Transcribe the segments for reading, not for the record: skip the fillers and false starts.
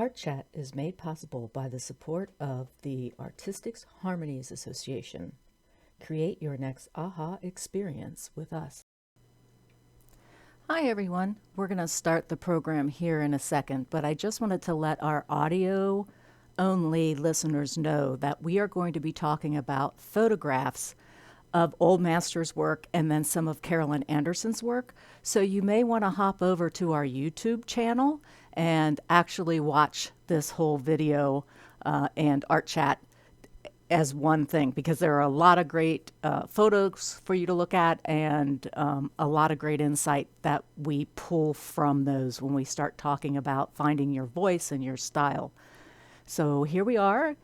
Art Chat is made possible by the support of the Artistics Harmonies Association. Create your next aha experience with us. Hi everyone. We're going to start the program here in a second, but I just wanted to let our audio only listeners know that we are going to be talking about photographs of Old Masters' work and then some of Carolyn Anderson's work. So you may want to hop over to our YouTube channel and actually watch this whole video and Art Chat as one thing, because there are a lot of great photos for you to look at and a lot of great insight that we pull from those when we start talking about finding your voice and your style. So here we are.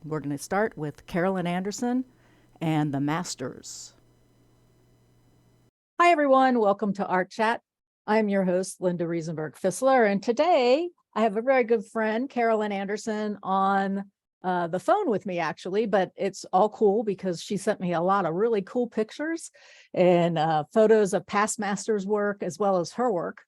We're going to start with Carolyn Anderson and the Masters. Hi, everyone. Welcome to Art Chat. I'm your host, Linda Riesenberg Fisler, and today I have a very good friend, Carolyn Anderson, on the phone with me, actually, but it's all cool because she sent me a lot of really cool pictures and photos of past Masters' work as well as her work.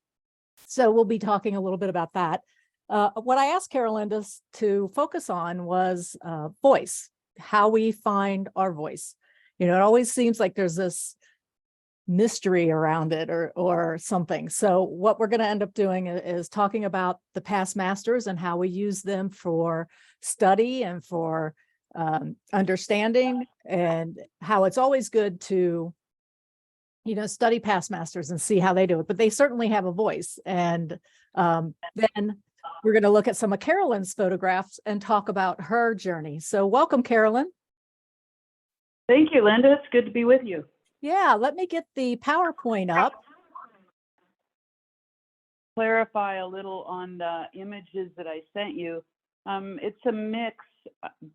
So we'll be talking a little bit about that. What I asked Carolyn to focus on was voice, how we find our voice. You know, it always seems like there's this mystery around it or something. So what we're going to end up doing is talking about the past masters and how we use them for study and for understanding, and how it's always good to, you know, study past masters and see how they do it. But they certainly have a voice. And then we're going to look at some of Carolyn's photographs and talk about her journey. So welcome, Carolyn. Thank you, Linda. It's good to be with you. Yeah, let me get the PowerPoint up. Clarify a little on the images that I sent you. It's a mix,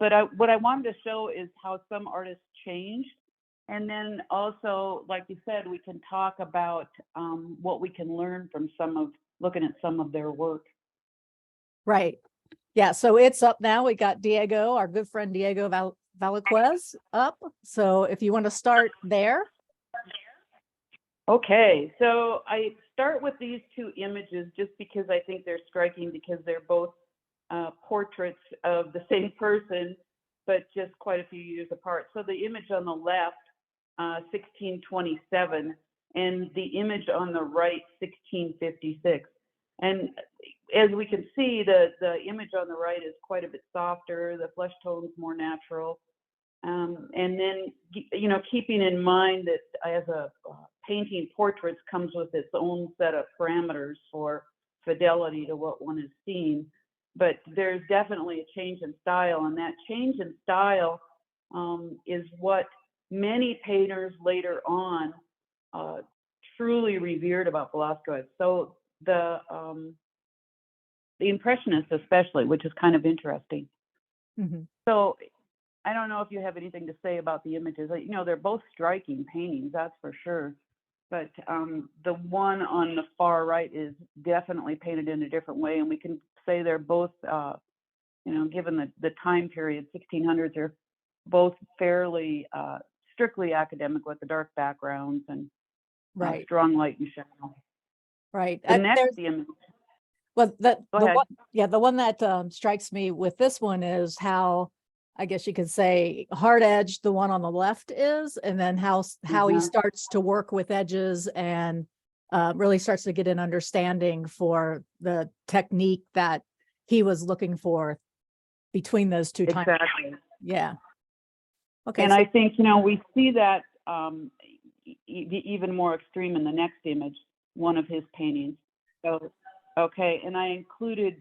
but what I wanted to show is how some artists changed. And then also, like you said, we can talk about what we can learn from looking at some of their work. Right. Yeah, so it's up now. We got Diego, our good friend Diego Valaquez up. So if you want to start there. Okay, so I start with these two images just because I think they're striking, because they're both portraits of the same person, but just quite a few years apart. So the image on the left, 1627, and the image on the right, 1656. And as we can see, the image on the right is quite a bit softer, the flesh tone's more natural. And then, you know, keeping in mind that as a painting, portraits comes with its own set of parameters for fidelity to what one is seeing. But there's definitely a change in style, and that change in style is what many painters later on truly revered about Velázquez. So the Impressionists especially, which is kind of interesting. Mm-hmm. So I don't know if you have anything to say about the images. You know, they're both striking paintings, that's for sure. But the one on the far right is definitely painted in a different way, and we can say they're both, you know, given the time period, 1600s, are both fairly strictly academic with the dark backgrounds and right, strong light and shadow. Right. The next image. Well, the one that strikes me with this one is how, I guess you could say, hard edged the one on the left is, and then how he starts to work with edges and really starts to get an understanding for the technique that he was looking for between those two times. Exactly. Yeah. Okay. And I think, you know, we see that even more extreme in the next image, one of his paintings. So, okay, and I included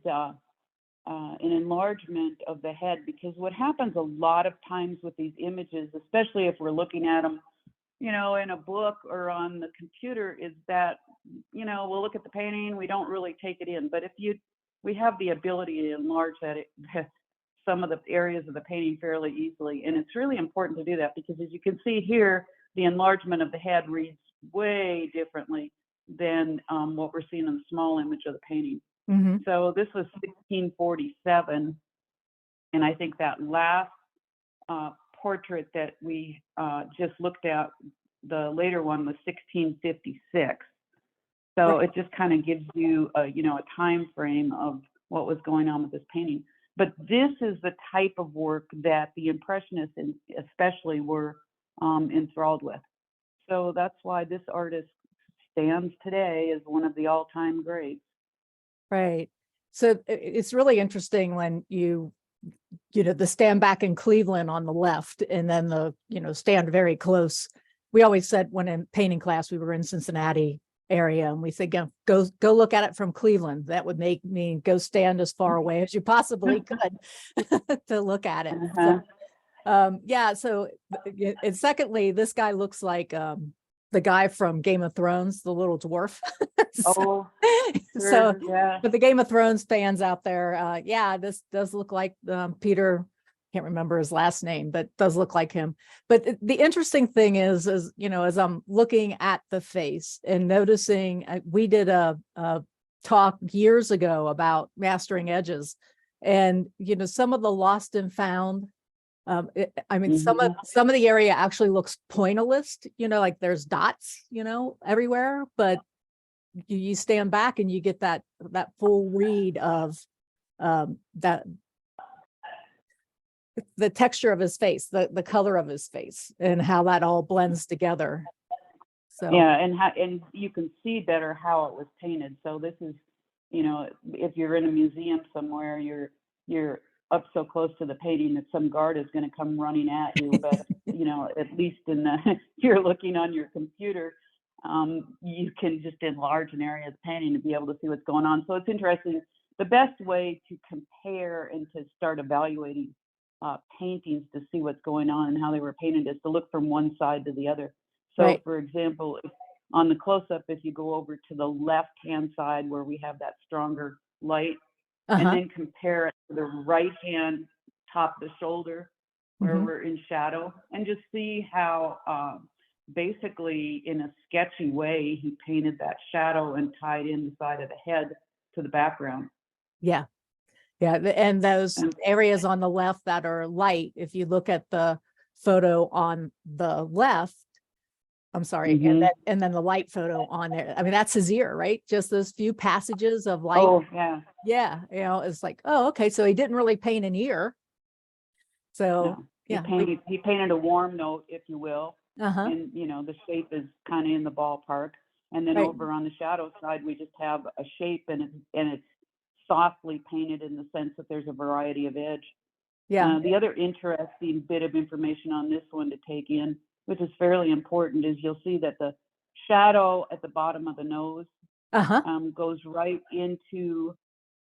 an enlargement of the head, because what happens a lot of times with these images, especially if we're looking at them, you know, in a book or on the computer, is that, you know, we'll look at the painting, we don't really take it in. But if we have the ability to enlarge some of the areas of the painting fairly easily, and it's really important to do that, because as you can see here, the enlargement of the head reads way differently than what we're seeing in the small image of the painting. Mm-hmm. So this was 1647, and I think that last portrait that we just looked at, the later one, was 1656. So it just kind of gives you a time frame of what was going on with this painting. But this is the type of work that the Impressionists especially were enthralled with. So that's why this artist stands today as one of the all-time greats. Right. So it's really interesting when the stand back in Cleveland on the left, and then stand very close. We always said when in painting class, we were in Cincinnati area, and we said, go look at it from Cleveland. That would make me go stand as far away as you possibly could to look at it. So, and secondly, this guy looks like the guy from Game of Thrones, the little dwarf. Sure, yeah. But the Game of Thrones fans out there, this does look like Peter. Can't remember his last name, but does look like him. But the interesting thing is as I'm looking at the face and noticing, we did a talk years ago about mastering edges, and some of the lost and found. Some of the area actually looks pointillist, like there's dots, everywhere, but you stand back and you get that full read of that the texture of his face, the color of his face, and how that all blends together. So yeah, and you can see better how it was painted. So this is, if you're in a museum somewhere, you're up so close to the painting that some guard is going to come running at you. But at least if you're looking on your computer, you can just enlarge an area of the painting to be able to see what's going on. So it's interesting. The best way to compare and to start evaluating paintings to see what's going on and how they were painted is to look from one side to the other. So right. For example, on the close-up, if you go over to the left-hand side where we have that stronger light, and then compare it to the right-hand top of the shoulder where we're in shadow, and just see how basically in a sketchy way he painted that shadow and tied in the side of the head to the background. Yeah. And those areas on the left that are light, if you look at the photo on the left, I'm sorry, and then the light photo on there. I mean, that's his ear, right? Just those few passages of light. Oh, yeah. Yeah. It's like, oh, okay. So he didn't really paint an ear. So no. He painted a warm note, if you will. And the shape is kind of in the ballpark. And then over on the shadow side, we just have a shape, and it's softly painted in the sense that there's a variety of edge. Yeah. The other interesting bit of information on this one to take in, which is fairly important, is you'll see that the shadow at the bottom of the nose goes right into,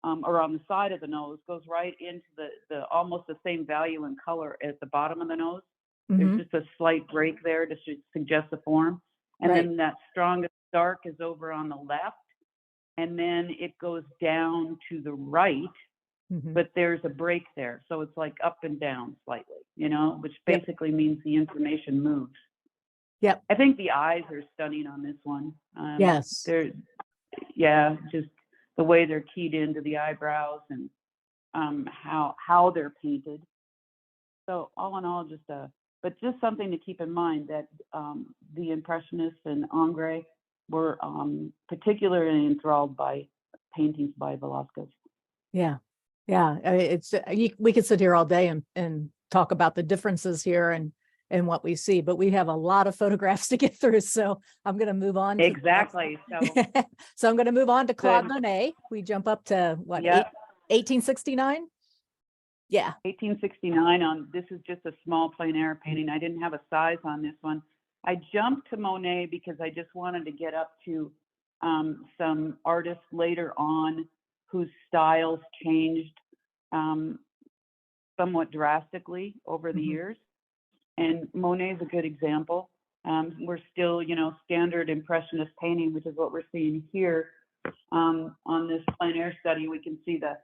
or on the side of the nose, goes right into the almost the same value and color at the bottom of the nose. There's just a slight break there to suggest the form. And then that strongest dark is over on the left. And then it goes down to the right, but there's a break there. So it's like up and down slightly, which basically means the information moves. Yep. I think the eyes are stunning on this one. Yes. Just the way they're keyed into the eyebrows and how they're painted. So all in all, just something to keep in mind that the Impressionists and Ingres were particularly enthralled by paintings by Velázquez. Yeah. We could sit here all day and talk about the differences here and what we see, but we have a lot of photographs to get through. So I'm going to move on. Exactly. So I'm going to move on to Claude Monet. We jump up to 1869. Yeah. 1869 this is just a small plein air painting. I didn't have a size on this one. I jumped to Monet because I just wanted to get up to some artists later on whose styles changed somewhat drastically over the years. And Monet is a good example. We're still, standard Impressionist painting, which is what we're seeing here on this plein air study. We can see the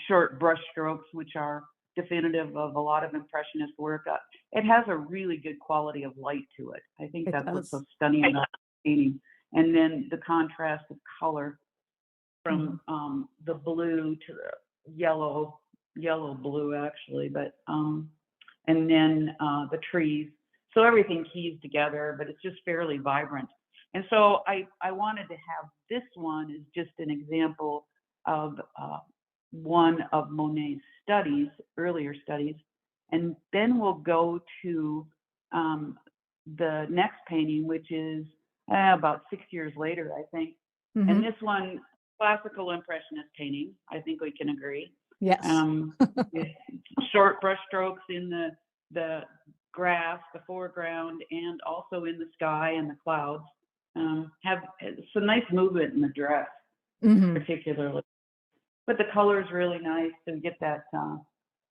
short brush strokes, which are definitive of a lot of Impressionist work. It has a really good quality of light to it. I think that's what's so stunning about the painting. And then the contrast of color from the blue to the yellow blue actually, but and then the trees. So everything keys together, but it's just fairly vibrant. And so I wanted to have this one as just an example of one of Monet's studies, earlier studies, and then we'll go to the next painting, which is about 6 years later, I think. Mhm. And this one, classical impressionist painting, I think we can agree. Yes. Short brush strokes in the grass, the foreground, and also in the sky and the clouds. Have some nice movement in the dress, Mhm. particularly. But the color is really nice to get that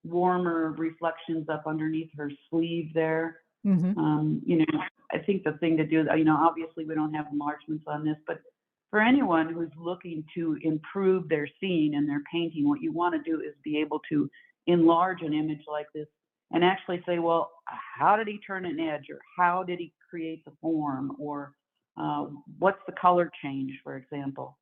warmer reflections up underneath her sleeve there. Mhm. You know, I think the thing to do, you know, obviously we don't have enlargements on this, but for anyone who's looking to improve their scene and their painting, what you want to do is be able to enlarge an image like this and actually say, well, how did he turn an edge, or how did he create the form, or what's the color change, for example.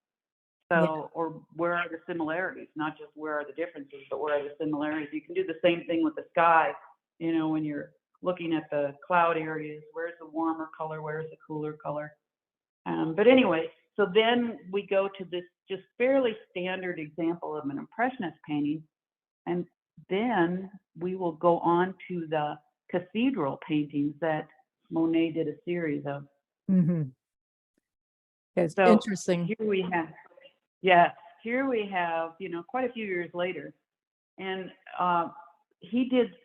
Yeah. So, or where are the similarities, not just where are the differences, but where are the similarities. You can do the same thing with the sky, you know, when you're looking at the cloud areas, where's the warmer color, where's the cooler color. But anyway, so then we go to this just fairly standard example of an impressionist painting, and then we will go on to the cathedral paintings that Monet did a series of. Mhm. It's So interesting. here we have, yeah, here we have, you know, quite a few years later, and he did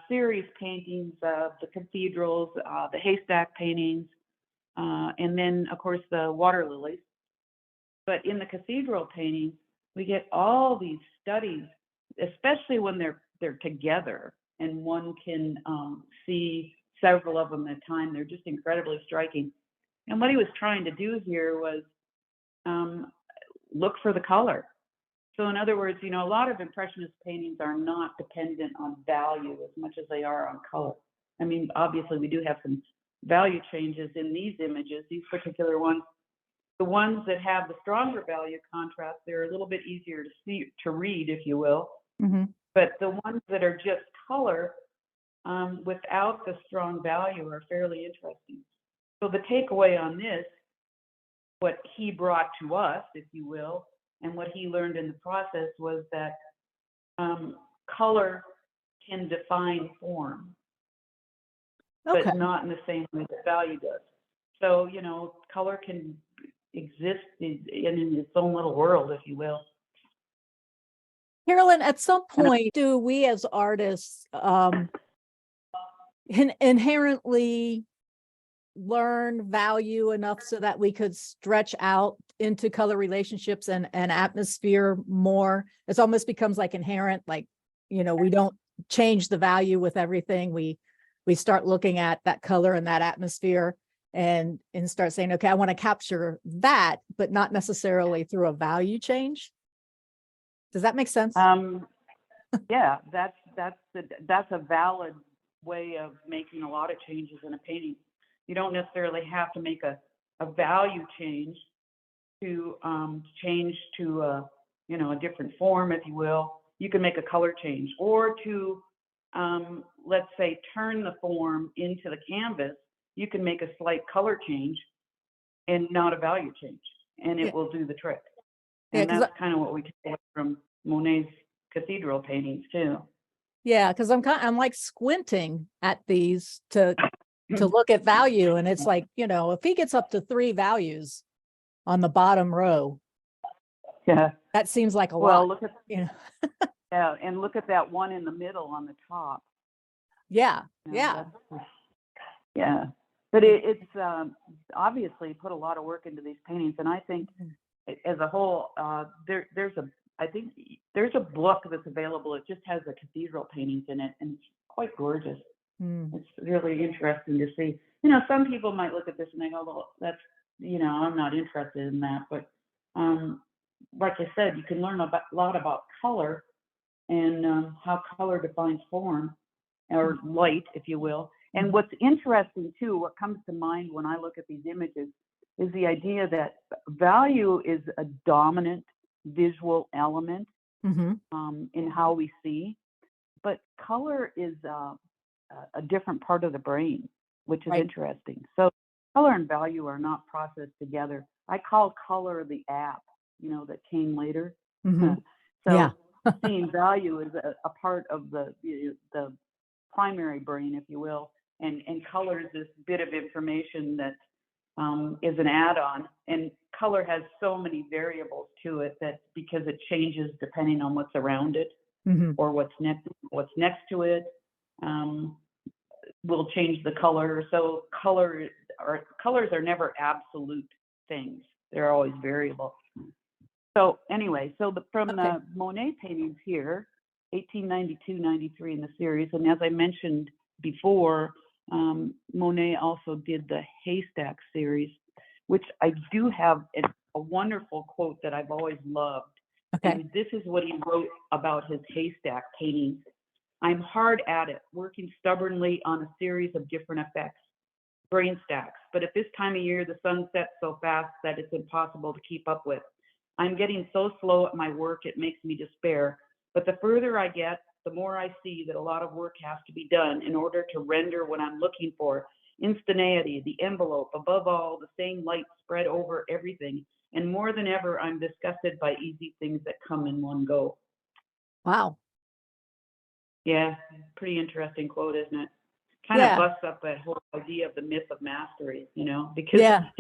series paintings of the cathedrals, the haystack paintings, and then of course the water lilies. But in the cathedral paintings, we get all these studies, especially when they're together, and one can see several of them at a time. They're just incredibly striking. And what he was trying to do here was look for the color. So in other words, you know, a lot of impressionist paintings are not dependent on value as much as they are on color. I mean, obviously we do have some value changes in these images, these particular ones. The ones that have the stronger value contrast, they're a little bit easier to see, to read, if you will. Mhm. But the ones that are just color without the strong value are fairly interesting. So the takeaway on this, what he brought to us, if you will, and what he learned in the process was that color can define form, Okay. but not in the same way that value does. So, you know, color can exist in its own little world, if you will. Carolyn, at some And point, do we as artists inherently learn value enough so that we could stretch out into color relationships and atmosphere more? It almost becomes like inherent, like, you know, we don't change the value with everything. We start looking at that color and that atmosphere and start saying, okay, I want to capture that, but not necessarily through a value change. Does that make sense? yeah, that's a valid way of making a lot of changes in a painting. You don't necessarily have to make a value change to change to a, you know, a different form, if you will. You can make a color change, or to let's say turn the form into the canvas. You can make a slight color change and not a value change, and Yeah. it will do the trick. Yeah, And because that's kind of what we take away from Monet's cathedral paintings too. I'm like squinting at these to look at value, and it's like, you know, if he gets up to 3 values on the bottom row, Yeah. that seems like a lot, Well, look at, you know. yeah, and look at that one in the middle on the top. Yeah, You know, yeah. yeah. But it's obviously put a lot of work into these paintings, and I think as a whole, I think there's a book that's available. It just has the cathedral paintings in it, and it's quite gorgeous. It's really interesting to see. You know, some people might look at this and they go, well, that's, you know, I'm not interested in that. But like I said, you can learn a lot about color and how color defines form, or light, if you will. And what's interesting too, what comes to mind when I look at these images, is the idea that value is a dominant visual element in how we see, but color is a different part of the brain, which is Right. interesting. So color and value are not processed together. I call color the app, you know, that came later. Mhm. So Yeah. seeing value is a part of the primary brain, if you will, and color is this bit of information that is an add-on. And color has so many variables to it that because it changes depending on what's around it Mhm. or what's next to it, will change the color. So colors are never absolute things. They're always variable. So anyway, from Okay. the Monet paintings here, 1892, 93 in the series, and as I mentioned before, Monet also did the Haystack series, which I do have a wonderful quote that I've always loved. Okay. And this is what he wrote about his haystack paintings. I'm hard at it, working stubbornly on a series of different effects, brain stacks. But at this time of year, the sun sets so fast that it's impossible to keep up with. I'm getting so slow at my work, it makes me despair. But the further I get, the more I see that a lot of work has to be done in order to render what I'm looking for. Instantaneity, the envelope, above all, the same light spread over everything. And more than ever, I'm disgusted by easy things that come in one go. Wow. Yeah, pretty interesting quote, isn't it? Kind of Yeah. busts up that whole idea of the myth of mastery, because Yeah.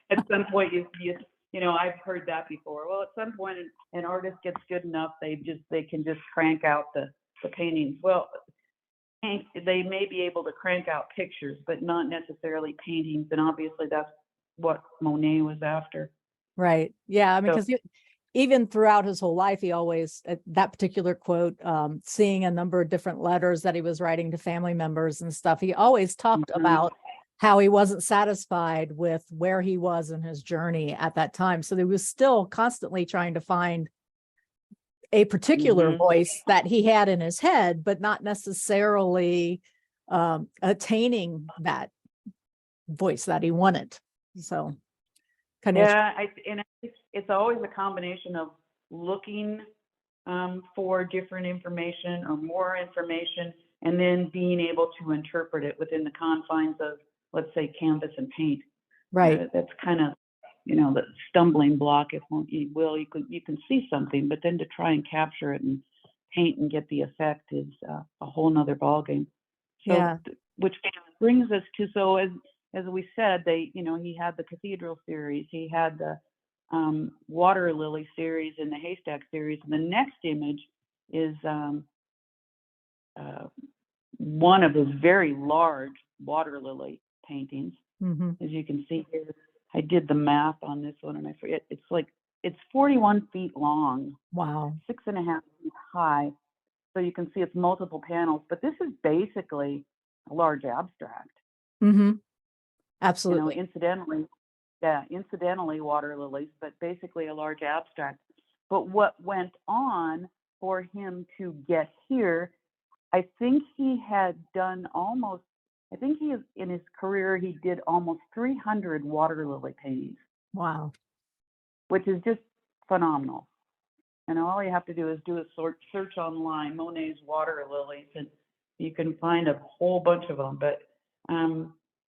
at some point I've heard that before. Well, at some point an artist gets good enough, they can just crank out the paintings. Well, they may be able to crank out pictures, but not necessarily paintings. And obviously that's what Monet was after. Right. Yeah. I mean, So, because even throughout his whole life, he always, that particular quote, seeing a number of different letters that he was writing to family members and stuff, he always talked about how he wasn't satisfied with where he was in his journey at that time. So he was still constantly trying to find a particular voice that he had in his head, but not necessarily attaining that voice that he wanted. So kind of, yeah, it's always a combination of looking for different information or more information, and then being able to interpret it within the confines of, let's say, canvas and paint. right. That's kind of, the stumbling block, if you will. You can see something, but then to try and capture it and paint and get the effect is a whole nother ballgame. So, Yeah. which brings us to, so as we said, he had the Cathedral series, he had the Water Lily series and the Haystack series. And the next image is one of his very large water lily paintings. Mm-hmm. As you can see here, I did the math on this one and I forget, it's 41 feet long, Wow. 6.5 feet high. So you can see it's multiple panels, but this is basically a large abstract. Mm-hmm. Absolutely. Incidentally water lilies, but basically a large abstract. But what went on for him to get here, I think he had done in his career, he did almost 300 water lily paintings, Wow. which is just phenomenal. And all you have to do is do a search online, Monet's water lilies, and you can find a whole bunch of them. But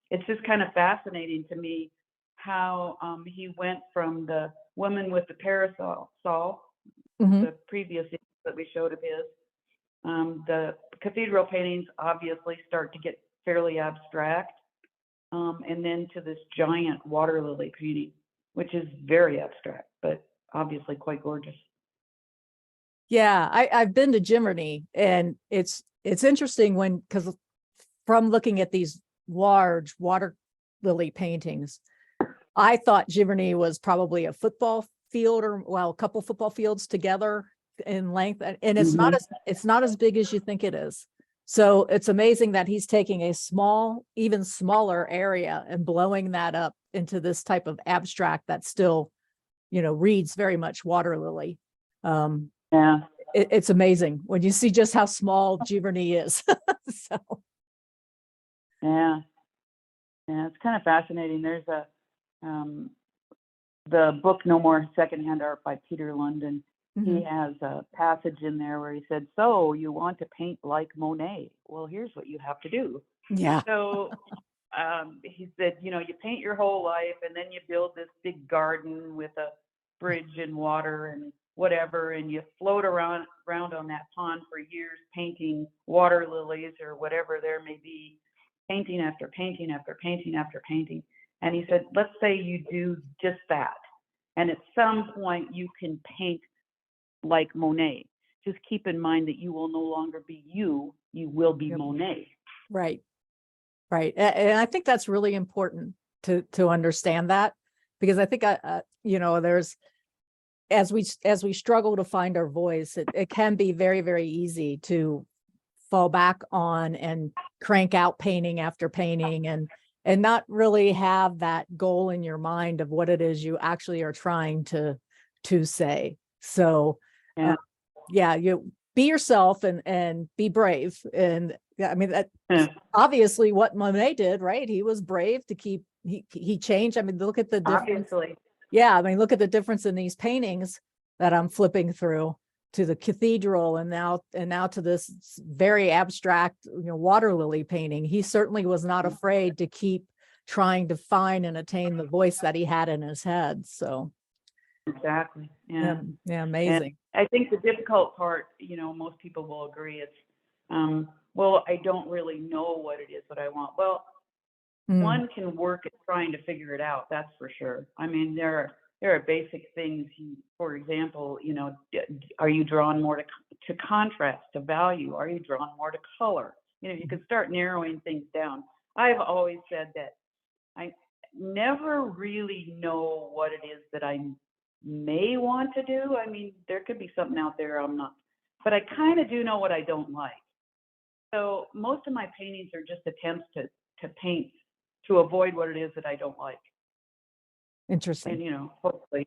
it's just kind of fascinating to me how he went from the woman with the parasol, Mm-hmm. the previous image that we showed of his. The cathedral paintings obviously start to get fairly abstract, and then to this giant water lily painting, which is very abstract, but obviously quite gorgeous. Yeah, I've been to Jiminy, and it's interesting because from looking at these large water lily paintings, I thought Jiminy was probably a football field, or a couple football fields together in length, and it's not as big as you think it is. So it's amazing that he's taking a even smaller area and blowing that up into this type of abstract that still, reads very much water lily. Yeah. It's amazing when you see just how small Giverny is. So Yeah, it's kind of fascinating. There's the book No More Secondhand Art by Peter London. He has a passage in there where he said, "So you want to paint like Monet? Well, here's what you have to do." yeah. So he said, you paint your whole life, and then you build this big garden with a bridge and water, and whatever, and you float around on that pond for years painting water lilies or whatever there may be, painting after painting after painting after painting. And he said, let's say you do just that. And at some point you can paint like Monet. Just keep in mind that you will no longer be you will be Yep. Monet. Right. Right. And I think that's really important to understand that, because I think there's, as we struggle to find our voice, it can be very, very easy to fall back on and crank out painting after painting and not really have that goal in your mind of what it is you actually are trying to say. So Yeah. you be yourself and be brave. And yeah, I mean, that Yeah. obviously what Monet did, right? He was brave to keep, he changed. I mean, look at the difference. Obviously. Yeah, I mean, look at the difference in these paintings that I'm flipping through, to the cathedral and now to this very abstract, water lily painting. He certainly was not afraid to keep trying to find and attain the voice that he had in his head. So Exactly. Yeah. yeah, amazing. And I think the difficult part, most people will agree, it's, well, I don't really know what it is that I want. Well, one can work at trying to figure it out. That's for sure. I mean, there are basic things. For example, are you drawn more to contrast, to value? Are you drawn more to color? You can start narrowing things down. I've always said that I never really know what it is that I may want to do. I mean, there could be something out there I'm not, but I kind of do know what I don't like. So most of my paintings are just attempts to paint to avoid what it is that I don't like. Interesting. And hopefully,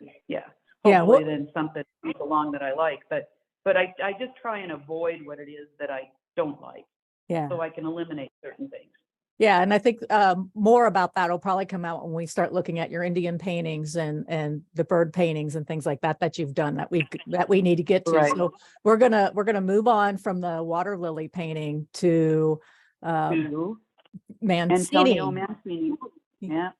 Well, then something comes along that I like. But I just try and avoid what it is that I don't like, so I can eliminate certain things. Yeah, and I think more about that will probably come out when we start looking at your Indian paintings and the bird paintings and things like that you've done that we need to get to. Right. So we're gonna move on from the water lily painting to Mancini. Antonio Mancini. Yeah.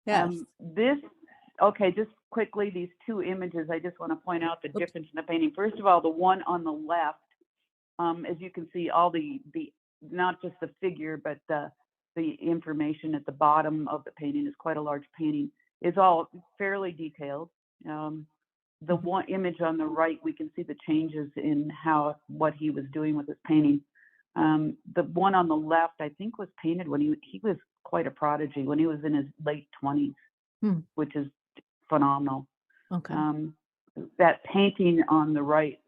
Yes. Just quickly, these two images, I just want to point out the difference in the painting. First of all, the one on the left, as you can see, all the not just the figure, but the information at the bottom of the painting is quite a large painting. Is all fairly detailed. The one image on the right, we can see the changes in what he was doing with his painting. The one on the left, I think, was painted when he was quite a prodigy, when he was in his late 20s, which is phenomenal. Okay. That painting on the right,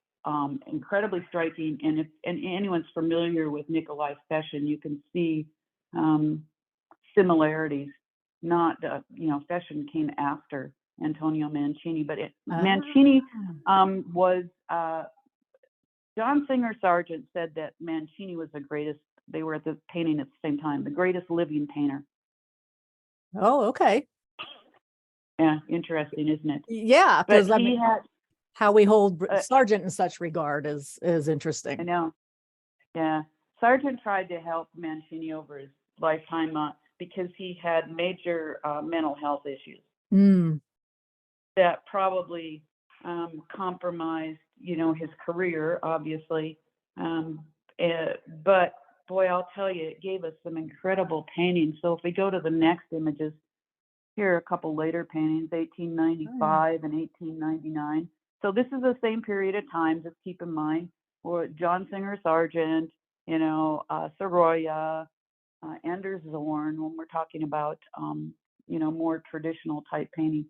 incredibly striking. And if anyone's familiar with Nikolai Feshin, you can see similarities. Not, Feshin came after Antonio Mancini, but Mancini was. John Singer Sargent said that Mancini was the greatest. They were at the painting at the same time, the greatest living painter. Oh, okay. Yeah, interesting, isn't it? Yeah, because I mean, how we hold Sargent in such regard is interesting. I know. Yeah, Sargent tried to help Mancini over his lifetime because he had major mental health issues that probably compromised, his career, obviously. But boy, I'll tell you, it gave us some incredible paintings. So if we go to the next images, here are a couple later paintings, 1895 and 1899. So this is the same period of time, just keep in mind, or John Singer Sargent, Sorolla, Anders Zorn, when we're talking about, more traditional type painting.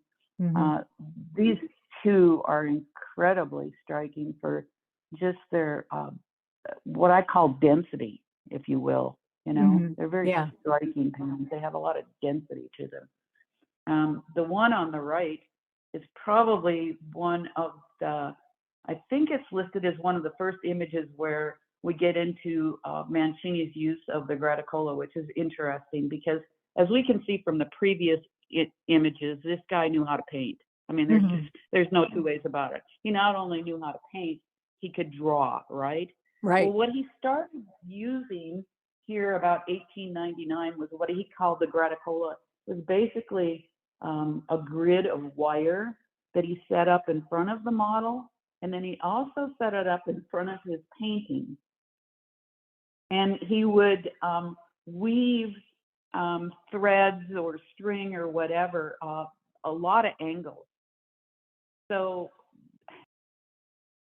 These two are incredibly striking for just their, what I call density, if you will. They're very striking paintings. They have a lot of density to them. The one on the right is probably one of I think it's listed as one of the first images where we get into Mancini's use of the graticola, which is interesting because, as we can see from the previous images, this guy knew how to paint. I mean, there's no two ways about it. He not only knew how to paint, he could draw, right? Right. Well, what he started using here about 1899 was what he called the graticola. It was basically a grid of wire that he set up in front of the model, And then he also set it up in front of his painting. And he would weave threads or string or whatever, a lot of angles. So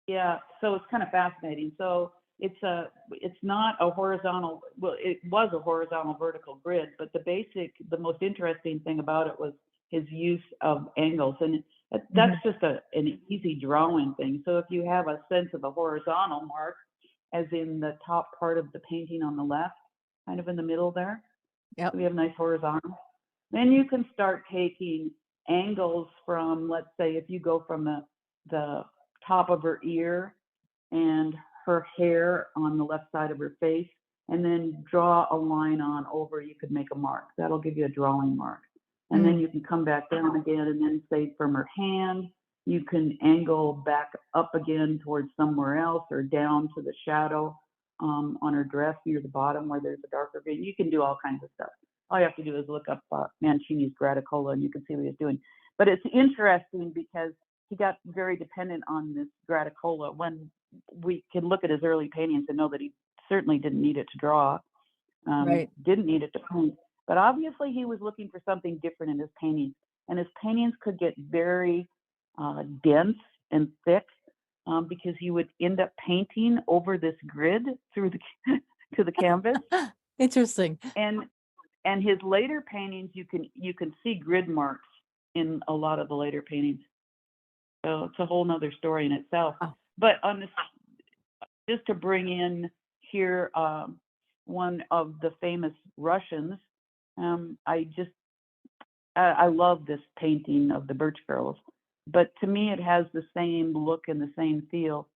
yeah, so it's kind of fascinating. So it's not a horizontal, well, it was a horizontal vertical grid, but the most interesting thing about it was his use of angles. And that's just an easy drawing thing. So if you have a sense of a horizontal mark, as in the top part of the painting on the left, kind of in the middle there, Yep. we have nice horizontal. Then you can start taking angles from, let's say, if you go from the top of her ear and her hair on the left side of her face, and then draw a line on over, you could make a mark. That'll give you a drawing mark. And then you can come back down again, and then say from her hand, you can angle back up again towards somewhere else, or down to the shadow on her dress near the bottom where there's a darker green. You can do all kinds of stuff. All you have to do is look up Mancini's Graticola, and you can see what he's doing. But it's interesting because he got very dependent on this Graticola. When we can look at his early paintings and know that he certainly didn't need it to draw, Right. didn't need it to paint. But obviously he was looking for something different in his paintings. And his paintings could get very dense and thick because he would end up painting over this grid through to the canvas. Interesting. And his later paintings, you can see grid marks in a lot of the later paintings. So it's a whole nother story in itself. Oh. But on this, just to bring in here one of the famous Russians, I love this painting of the Birch Girls. But to me, it has the same look and the same feel,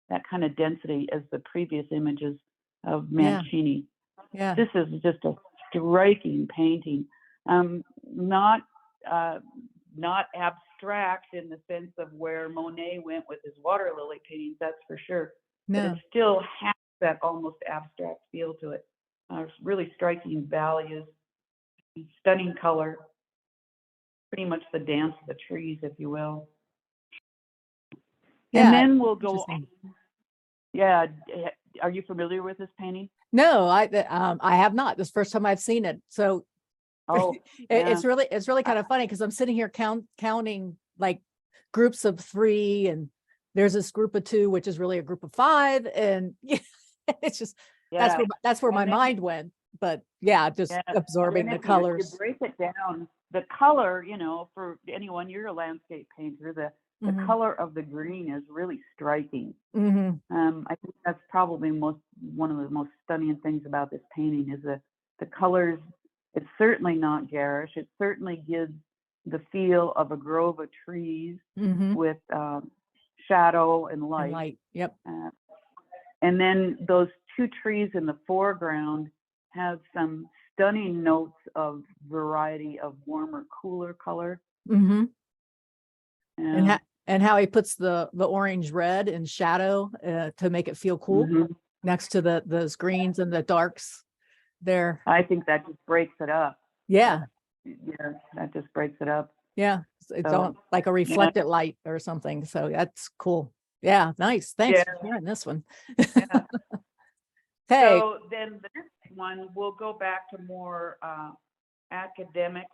that kind of density as the previous images of Mancini. Yeah. This is just a striking painting. Not abstract in the sense of where Monet went with his water lily paintings, that's for sure. No. But it still has that almost abstract feel to it. Really striking values, stunning color, pretty much the dance of the trees, if you will. Yeah. And then we'll go on. Yeah. Are you familiar with this painting? No, I have not. This is the first time I've seen it. So it's really kind of funny because I'm sitting here counting like groups of 3, and there's this group of 2, which is really a group of 5, and it's just that's where my mind went. But just absorbing the colors. You break it down, the color, for anyone, you're a landscape painter, the color of the green is really striking. I think that's probably one of the most stunning things about this painting is the colors. It's certainly not garish. It certainly gives the feel of a grove of trees with shadow and light. And light. Yep. And then those 2 trees in the foreground have some stunning notes of variety of warmer, cooler color. And how he puts the orange red in shadow to make it feel cool next to those greens and the darks there. I think that just breaks it up. Yeah, that just breaks it up. Yeah, it's like a reflected light or something. So that's cool. Yeah, nice. Thanks for sharing this one. Okay. So then the next one, we'll go back to more academic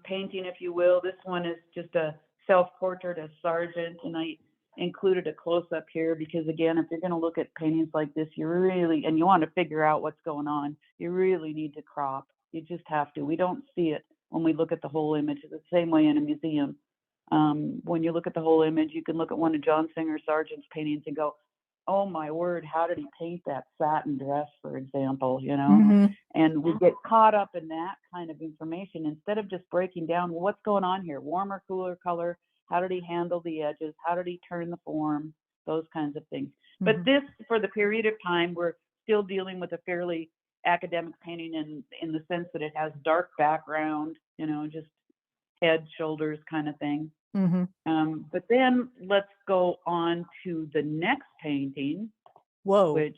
painting, if you will. This one is just a self-portrait of Sargent, and I included a close-up here because, again, if you're going to look at paintings like this, you want to figure out what's going on, you really need to crop. You just have to. We don't see it when we look at the whole image. It's the same way in a museum. When you look at the whole image, you can look at one of John Singer Sargent's paintings and go, oh my word, how did he paint that satin dress, for example, And we get caught up in that kind of information instead of just breaking down, well, what's going on here? Warmer, cooler color. How did he handle the edges? How did he turn the form? Those kinds of things. But this, for the period of time, we're still dealing with a fairly academic painting in the sense that it has dark background, just head, shoulders kind of thing. But then let's go on to the next painting, which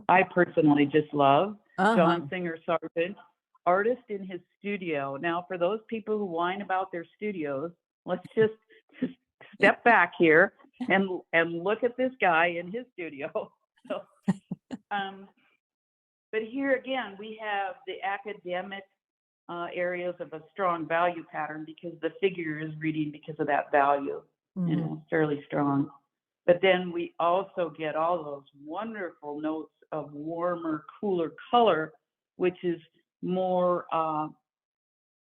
I personally just love. John Singer Sargent, artist in his studio. Now, for those people who whine about their studios, let's just step back here and look at this guy in his studio. So, but here again, we have the academic areas of a strong value pattern because the figure is reading because of that value, fairly strong. But then we also get all those wonderful notes of warmer, cooler color, which is more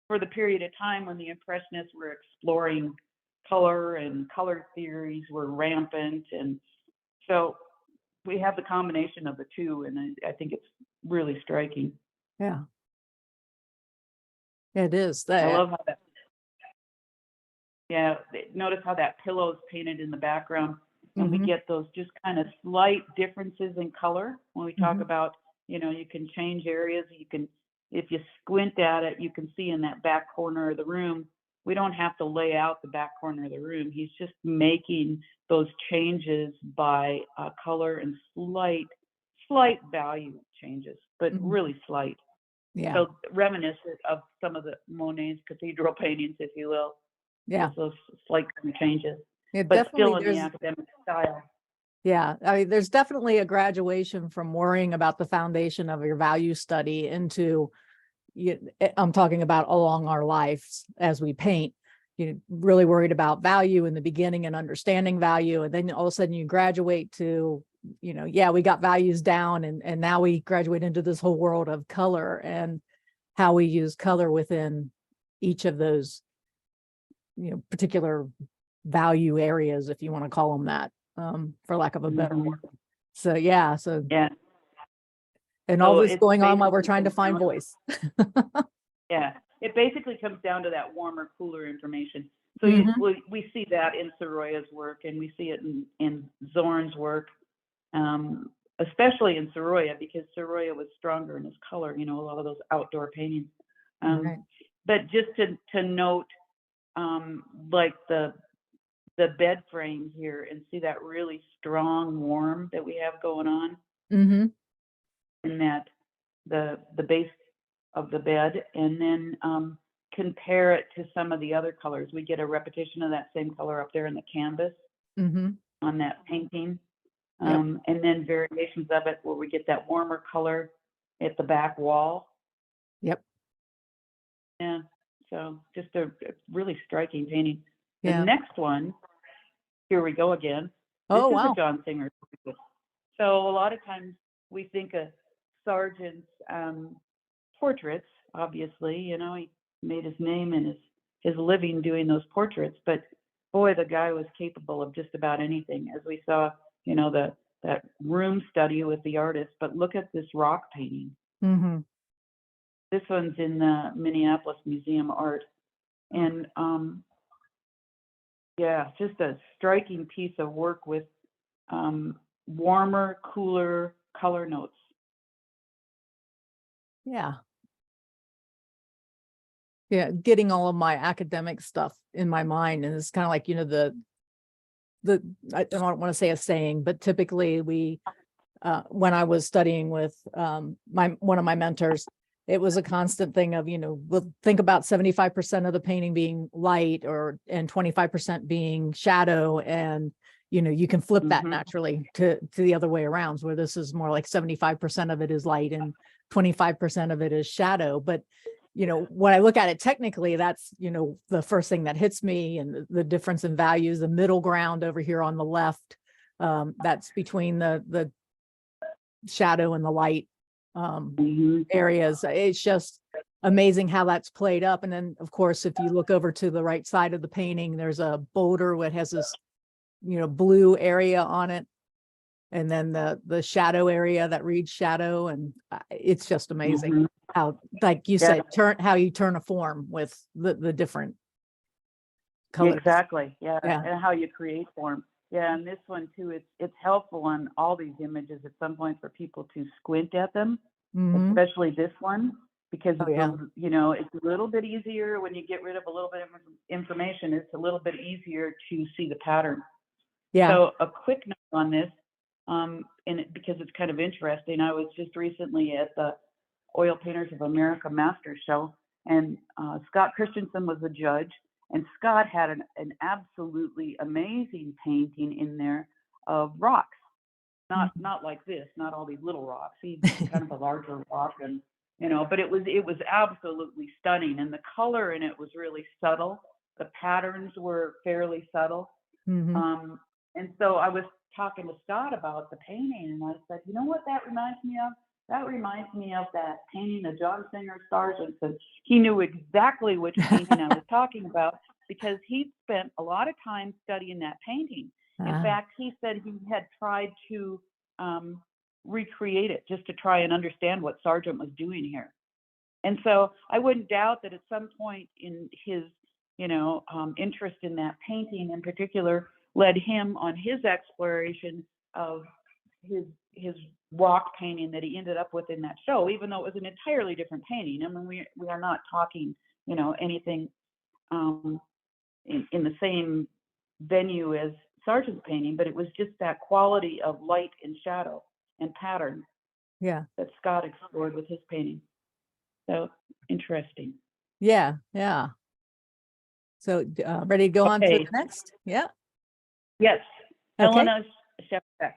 for the period of time when the Impressionists were exploring color and color theories were rampant. And so we have the combination of the two, and I think it's really striking. Yeah. It is. I love how that, notice how that pillow is painted in the background, and we get those just kind of slight differences in color when we talk about, you can change areas. You can, if you squint at it, you can see in that back corner of the room. We don't have to lay out the back corner of the room. He's just making those changes by color and slight value changes, but really slight. Yeah. So reminiscent of some of the Monet's cathedral paintings, if you will. Yeah. Those slight changes, It but still in the academic style. Yeah. I mean, there's definitely a graduation from worrying about the foundation of your value study into, I'm talking about along our lives as we paint, really worried about value in the beginning and understanding value. And then all of a sudden you graduate to, we got values down, and now we graduate into this whole world of color and how we use color within each of those, particular value areas, if you want to call them that, for lack of a better word. So, yeah. And all this going on while we're trying to find voice. Yeah, it basically comes down to that warmer, cooler information. So we see that in Soroya's work, and we see it in Zorn's work, especially in Soroya, because Soroya was stronger in his color, a lot of those outdoor paintings. Right. But just to note, like the bed frame here, and see that really strong warm that we have going on. In that the base of the bed, and then compare it to some of the other colors. We get a repetition of that same color up there in the canvas on that painting. And then variations of it where we get that warmer color at the back wall. Yep. Yeah, so just a really striking painting. The next one, here we go again. This is a John Singer. So a lot of times we think of Sargent's portraits, obviously, he made his name and his living doing those portraits, but boy, the guy was capable of just about anything, as we saw, that room study with the artist. But look at this rock painting. This one's in the Minneapolis Museum of Art, and just a striking piece of work with warmer, cooler color notes. Yeah, getting all of my academic stuff in my mind, and it's kind of like, I don't want to say a saying, but typically we, when I was studying with one of my mentors, it was a constant thing of, we'll think about 75% of the painting being light and 25% being shadow, and you can flip that naturally to the other way around, where this is more like 75% of it is light and 25% of it is shadow. But when I look at it technically, that's the first thing that hits me, and the difference in values, the middle ground over here on the left, that's between the shadow and the light areas. It's just amazing how that's played up. And then of course, if you look over to the right side of the painting, there's a boulder that has this blue area on it, and then the shadow area that reads shadow, and it's just amazing how, like you said, how you turn a form with the different colors. Exactly. Yeah. And how you create form. Yeah, and this one too, it's helpful on all these images at some point for people to squint at them, especially this one, because it's a little bit easier when you get rid of a little bit of information. It's a little bit easier to see the pattern. Yeah. So a quick note on this, because it's kind of interesting. I was just recently at the Oil Painters of America Master Show, and Scott Christensen was the judge, And Scott had an absolutely amazing painting in there of rocks. Not like this, not all these little rocks. He kind of a larger rock, and but it was absolutely stunning, and the color in it was really subtle. The patterns were fairly subtle. Mm-hmm. And so I was talking to Scott about the painting, and I said, you know what that reminds me of? That reminds me of that painting of John Singer Sargent. And he knew exactly which painting I was talking about because he spent a lot of time studying that painting. In fact, he said he had tried to recreate it just to try and understand what Sargent was doing here. And so I wouldn't doubt that at some point in his, interest in that painting in particular led him on his exploration of his rock painting that he ended up with in that show, even though it was an entirely different painting. I mean, we are not talking, anything in the same venue as Sargent's painting, but it was just that quality of light and shadow and pattern Yeah. that Scott explored with his painting. So interesting. Yeah. Yeah. So ready to go on to the next? Yeah. Yes. Okay. Helena Shefbeck.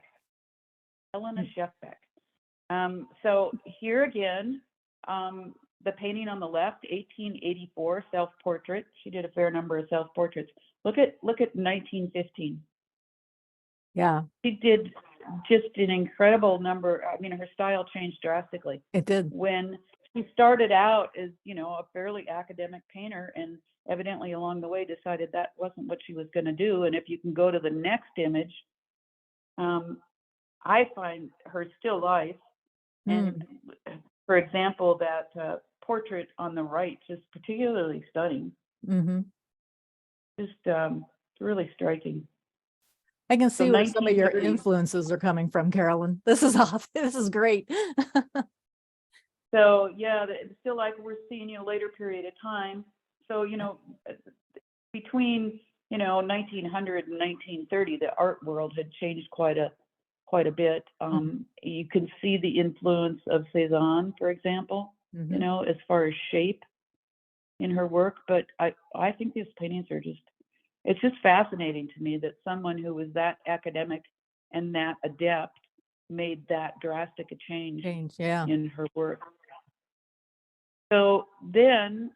Helena Shefbeck. So here again, the painting on the left, 1884 self-portrait. She did a fair number of self-portraits. Look at 1915. Yeah. She did just an incredible number. I mean, her style changed drastically. It did. When she started out as, a fairly academic painter, and evidently along the way decided that wasn't what she was going to do. And if you can go to the next image, I find her still life. And for example, that portrait on the right, just particularly stunning. Mm-hmm. Just really striking. I can see where some of your influences are coming from, Carolyn. This is off. This is great. So yeah, it's still like we're seeing, later period of time. So, between, 1900 and 1930, the art world had changed quite a bit. You can see the influence of Cézanne, for example, as far as shape in her work. But I think these paintings are it's just fascinating to me that someone who was that academic and that adept made that drastic a change in her work. So then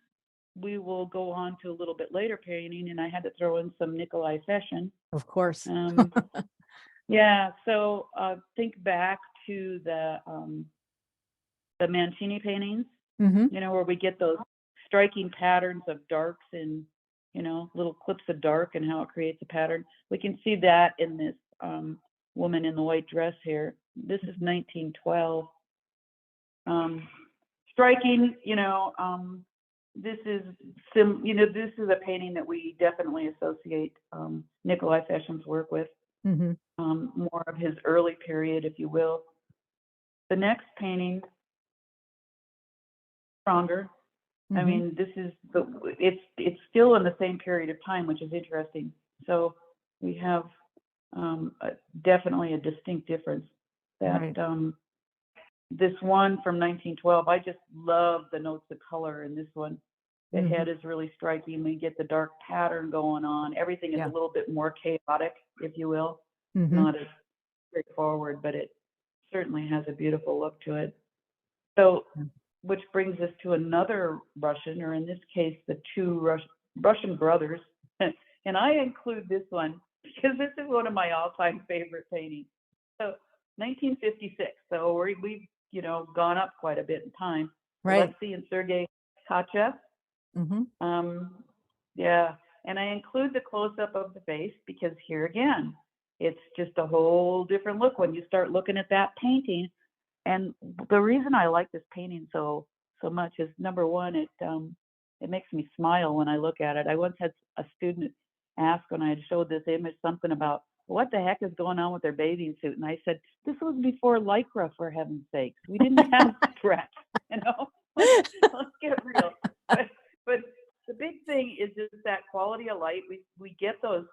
we will go on to a little bit later painting, and I had to throw in some Nikolai Feshin. Of course. Yeah, so think back to the Mancini paintings, where we get those striking patterns of darks and, little clips of dark and how it creates a pattern. We can see that in this woman in the white dress here. This is 1912. Striking, this is this is a painting that we definitely associate Nikolai Feshin's work with. More of his early period, if you will. The next painting, stronger. I mean, this is it's still in the same period of time, which is interesting. So we have definitely a distinct difference. That this one from 1912, I just love the notes of color in this one. The head is really striking. We get the dark pattern going on. Everything is a little bit more chaotic, if you will. Not as straightforward, but it certainly has a beautiful look to it. So, which brings us to another Russian, or in this case, the two Russian brothers. And I include this one because this is one of my all-time favorite paintings. So, 1956. So we've gone up quite a bit in time. Right. Alexei and Sergei Tkachev. Yeah, and I include the close-up of the face because here again, it's just a whole different look when you start looking at that painting. And the reason I like this painting so much is, number one, it makes me smile when I look at it. I once had a student ask when I had showed this image something about what the heck is going on with their bathing suit, and I said, this was before Lycra, for heaven's sakes. We didn't have stretch, let's get real. But the big thing is just that quality of light. We get those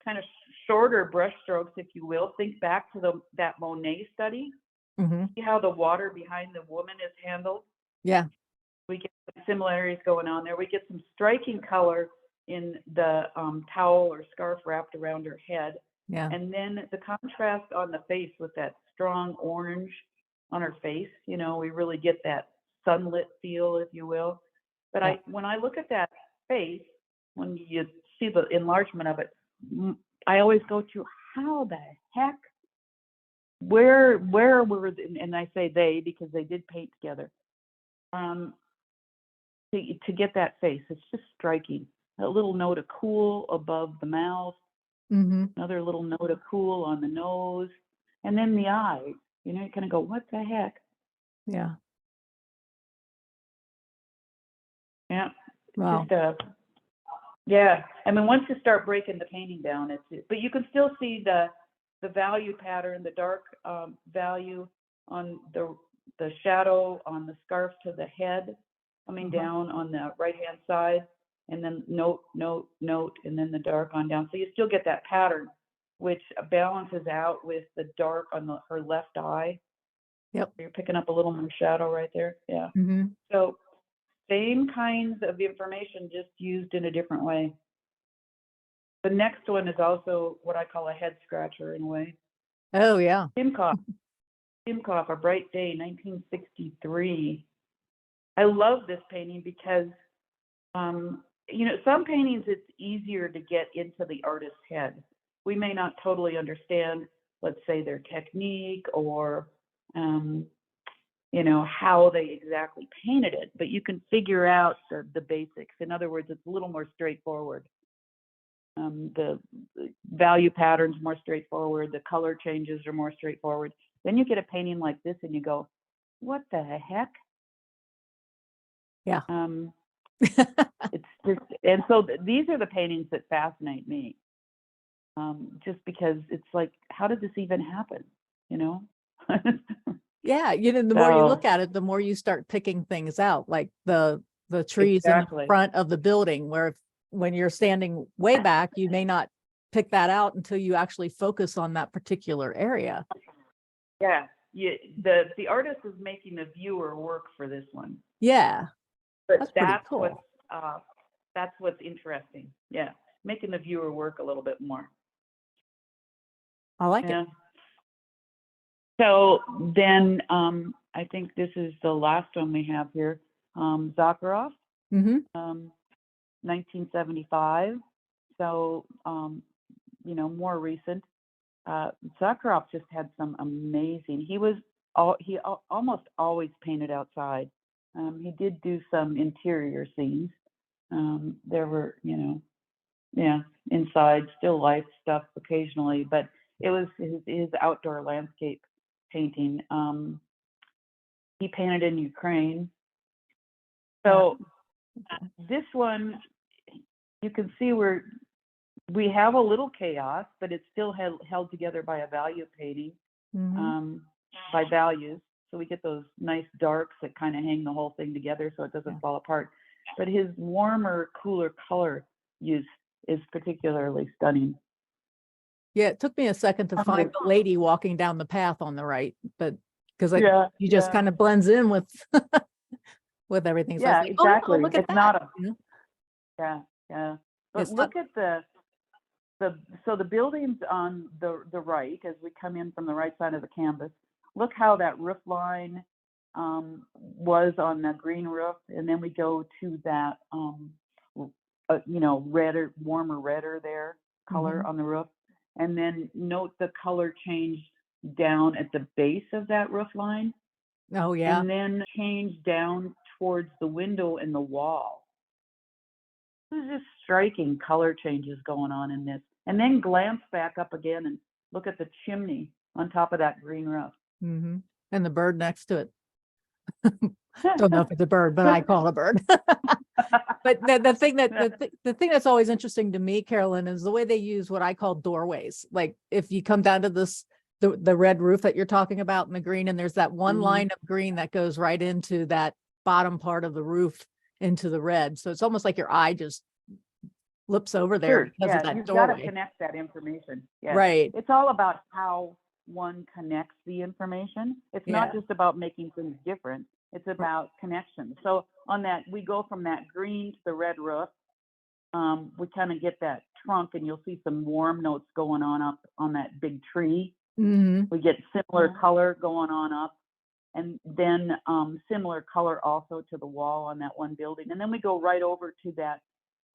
kind of shorter brush strokes, if you will. Think back to that Monet study. See how the water behind the woman is handled? Yeah. We get some similarities going on there. We get some striking color in the towel or scarf wrapped around her head. Yeah. And then the contrast on the face with that strong orange on her face, you know, we really get that sunlit feel, if you will. But Yeah. when I look at that face, when you see the enlargement of it, I always go to, how the heck, where were, and I say they because they did paint together, to get that face. It's just striking. A little note of cool above the mouth, Mm-hmm. another little note of cool on the nose, and then the eyes. You know, you kind of go, what the heck? Yeah. Yeah. Wow. Just yeah. I mean, once you start breaking the painting down, but you can still see the value pattern, the dark value on the shadow on the scarf to the head, coming down on the right-hand side, and then note, and then the dark on down. So you still get that pattern, which balances out with the dark on her left eye. Yep. You're picking up a little more shadow right there. Yeah. Mm-hmm. So same kinds of information, just used in a different way. The next one is also what I call a head scratcher in a way. Oh, yeah. Simcoff, A Bright Day, 1963. I love this painting because, you know, some paintings it's easier to get into the artist's head. We may not totally understand, let's say, their technique or, you know, how they exactly painted it, but you can figure out the basics. In other words, it's a little more straightforward. The value patterns more straightforward. The color changes are more straightforward. Then you get a painting like this and you go, what the heck? Yeah. It's just, and so these are the paintings that fascinate me. Just because it's like, how did this even happen? You know? Yeah. You know, the more you look at it, the more you start picking things out, like the trees in the front of the building, where when you're standing way back, you may not pick that out until you actually focus on that particular area. Yeah. The artist is making the viewer work for this one. Yeah. But that's cool. That's what's interesting. Yeah. Making the viewer work a little bit more. I like it. So then I think this is the last one we have here. Zakharov, 1975. So, you know, more recent. Zakharov just had some amazing, he almost always painted outside. He did do some interior scenes. There were, you know, yeah, inside still life stuff occasionally, but it was his outdoor landscape painting. He painted in Ukraine. So this one, you can see where we have a little chaos, but it's still held together by a value painting, by values. So we get those nice darks that kind of hang the whole thing together so it doesn't fall apart. But his warmer, cooler color use is particularly stunning. Yeah, it took me a second to find the lady walking down the path on the right, but because you just kind of blends in with with everything. So Yeah, exactly. look at it's that. not a You know? yeah. But look at the buildings on the right as we come in from the right side of the canvas. Look how that roof line was on the green roof, and then we go to that you know, redder, warmer redder there color on the roof, and then note the color change down at the base of that roof line. Oh yeah. And then change down towards the window and the wall. There's just striking color changes going on in this. And then glance back up again and look at the chimney on top of that green roof. And the bird next to it. Don't know if it's a bird, but I call it a bird. But the thing that's always interesting to me, Carolyn, is the way they use what I call doorways. Like if you come down to the red roof that you're talking about in the green, and there's that one line of green that goes right into that bottom part of the roof into the red. So it's almost like your eye just flips over there because of that you've doorway. Got to connect that information. Yeah. Right. It's all about how one connects the information. It's not just about making things different. It's about connection. So on that, we go from that green to the red roof, we kind of get that trunk, and you'll see some warm notes going on up on that big tree. Mm-hmm. We get similar color going on up, and then similar color also to the wall on that one building. And then we go right over to that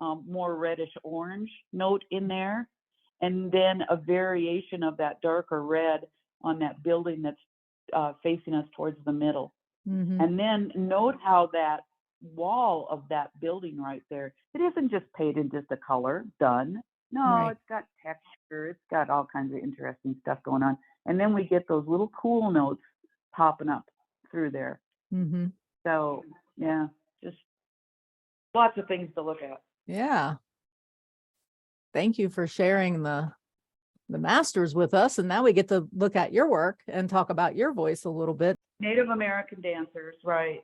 more reddish orange note in there, and then a variation of that darker red on that building that's facing us towards the middle. Mm-hmm. And then note how that wall of that building right there, it isn't just painted just a color, done. No, Right. it's got texture, it's got all kinds of interesting stuff going on. And then we get those little cool notes popping up through there. Mm-hmm. So yeah, just lots of things to look at. Yeah. Thank you for sharing the masters with us. And now we get to look at your work and talk about your voice a little bit. Native American dancers, right.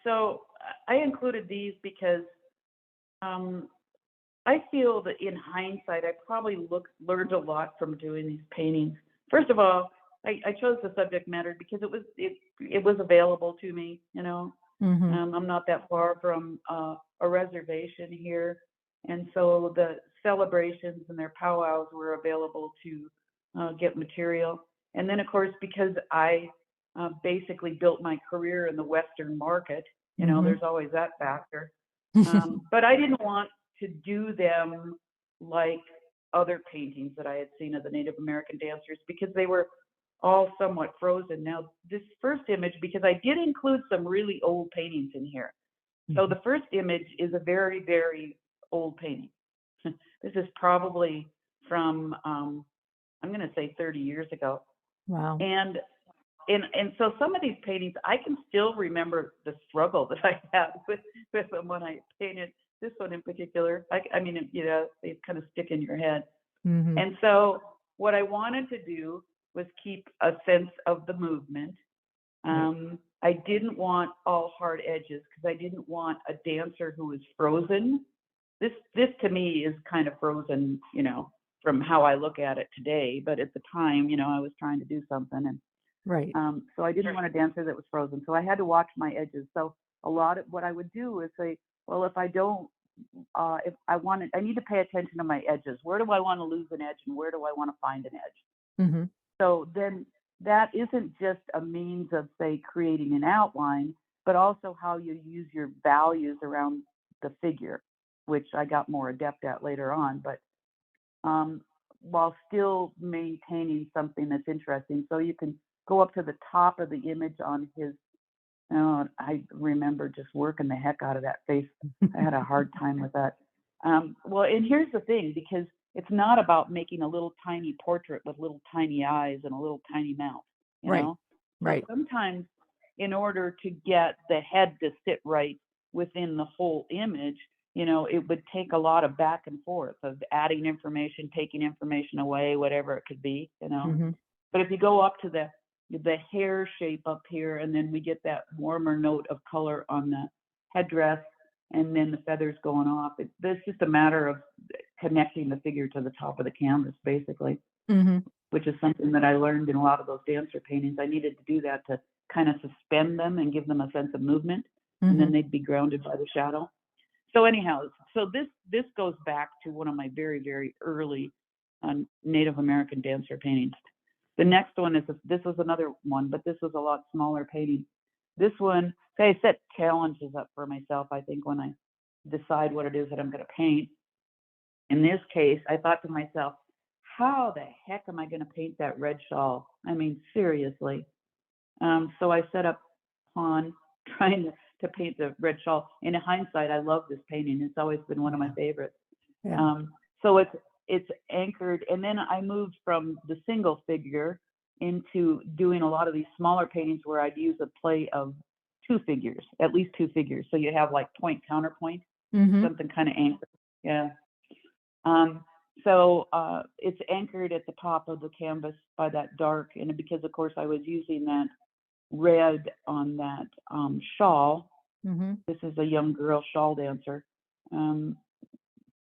So I included these because I feel that in hindsight, I probably learned a lot from doing these paintings. First of all, I chose the subject matter because it was available to me, you know. Mm-hmm. I'm not that far from a reservation here, and so the celebrations and their powwows were available to get material. And then, of course, because I basically built my career in the Western market, you know, Mm-hmm. there's always that factor. But I didn't want to do them like other paintings that I had seen of the Native American dancers because they were all somewhat frozen. Now, this first image, because I did include some really old paintings in here. So the first image is a very, very old painting. This is probably from, I'm going to say 30 years ago. Wow. And so some of these paintings, I can still remember the struggle that I had with them when I painted this one in particular. I mean, you know, they kind of stick in your head. Mm-hmm. And so what I wanted to do was keep a sense of the movement. I didn't want all hard edges because I didn't want a dancer who was frozen. This to me is kind of frozen, you know, from how I look at it today. But at the time, you know, I was trying to do something, and Right. so I didn't want a dancer that was frozen. So I had to watch my edges. So a lot of what I would do is say, well, if I don't, if I need to pay attention to my edges. Where do I want to lose an edge, and where do I want to find an edge? Mm-hmm. So then that isn't just a means of, say, creating an outline, but also how you use your values around the figure, which I got more adept at later on, but while still maintaining something that's interesting. So you can go up to the top of the image on his, I remember just working the heck out of that face. I had a hard time with that. Well, and here's the thing, because it's not about making a little tiny portrait with little tiny eyes and a little tiny mouth, you Right. know? So Right. sometimes in order to get the head to sit right within the whole image, you know, it would take a lot of back and forth of adding information, taking information away, whatever it could be, you know? Mm-hmm. But if you go up to the hair shape up here, and then we get that warmer note of color on the headdress, and then the feathers going off, it's just a matter of connecting the figure to the top of the canvas, basically, Mm-hmm. which is something that I learned in a lot of those dancer paintings. I needed to do that to kind of suspend them and give them a sense of movement, and then they'd be grounded by the shadow. So anyhow, so this goes back to one of my very, very early Native American dancer paintings. The next one this was another one, but this was a lot smaller painting. This one, I set challenges up for myself, I think, when I decide what it is that I'm going to paint. In this case, I thought to myself, how the heck am I going to paint that red shawl? I mean, seriously. So I set up on trying to paint the red shawl. In hindsight, I love this painting. It's always been one of my favorites. Yeah. So it's anchored, and then I moved from the single figure into doing a lot of these smaller paintings where I'd use a play of two figures, at least two figures. So you have like point counterpoint, Mm-hmm. something kind of anchored. Yeah. So it's anchored at the top of the canvas by that dark, and because of course I was using that red on that shawl. Mm-hmm. This is a young girl shawl dancer.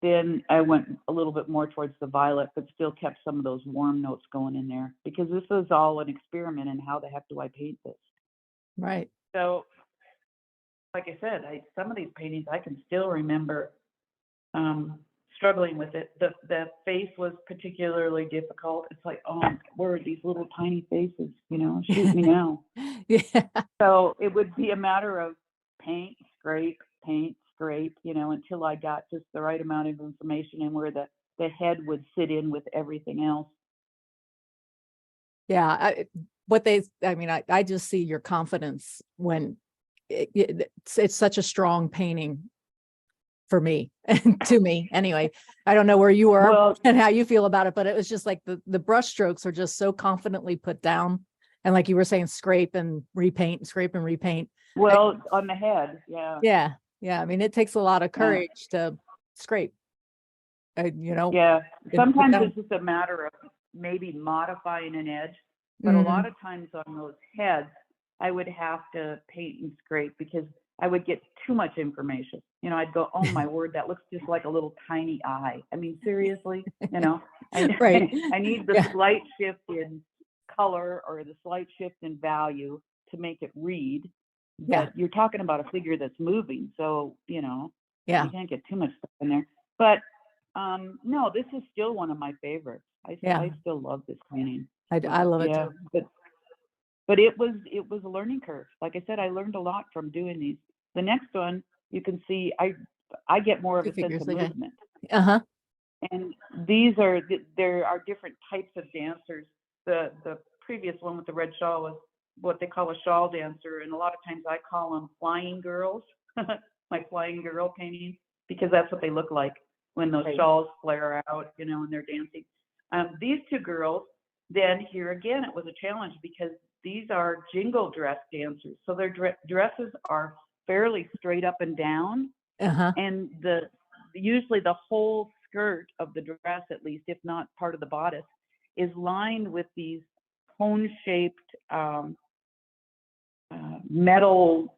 Then I went a little bit more towards the violet, but still kept some of those warm notes going in there, because this is all an experiment in how the heck do I paint this. Right. So, like I said, some of these paintings I can still remember struggling with it. The face was particularly difficult. It's like, oh, where are these little tiny faces? Shoot me now. Yeah. So it would be a matter of paint, scrape, until I got just the right amount of information and where the head would sit in with everything else. Yeah. I just see your confidence when it's such a strong painting for me and to me anyway. I don't know where you are Well, and how you feel about it, but it was just like the brush strokes are just so confidently put down. And like you were saying, scrape and repaint, scrape and repaint. well, on the head, yeah. Yeah. Yeah. I mean, it takes a lot of Yeah. courage to scrape, Yeah. and put Sometimes down. it's just a matter of maybe modifying an edge, but a lot of times on those heads, I would have to paint and scrape because I would get too much information. I'd go, oh my word, that looks just like a little tiny eye. I mean, seriously, Right. I need the Yeah. slight shift in color or the slight shift in value to make it read. Yeah. But you're talking about a figure that's moving, so Yeah. you can't get too much stuff in there. But no, this is still one of my favorites. Yeah. I still love this painting. I love it Yeah, too. but it was a learning curve. Like I said, I learned a lot from doing these. The next one, you can see I get more of Two a sense figures. of Okay. movement. Uh-huh. And there are different types of dancers. The previous one with the red shawl was what they call a shawl dancer, and a lot of times I call them flying girls, my flying girl paintings, because that's what they look like when those Right. shawls flare out, and they're dancing. These two girls, then here again, it was a challenge because these are jingle dress dancers, so their dresses are fairly straight up and down, Uh-huh. and usually the whole skirt of the dress, at least if not part of the bodice, is lined with these cone-shaped metal.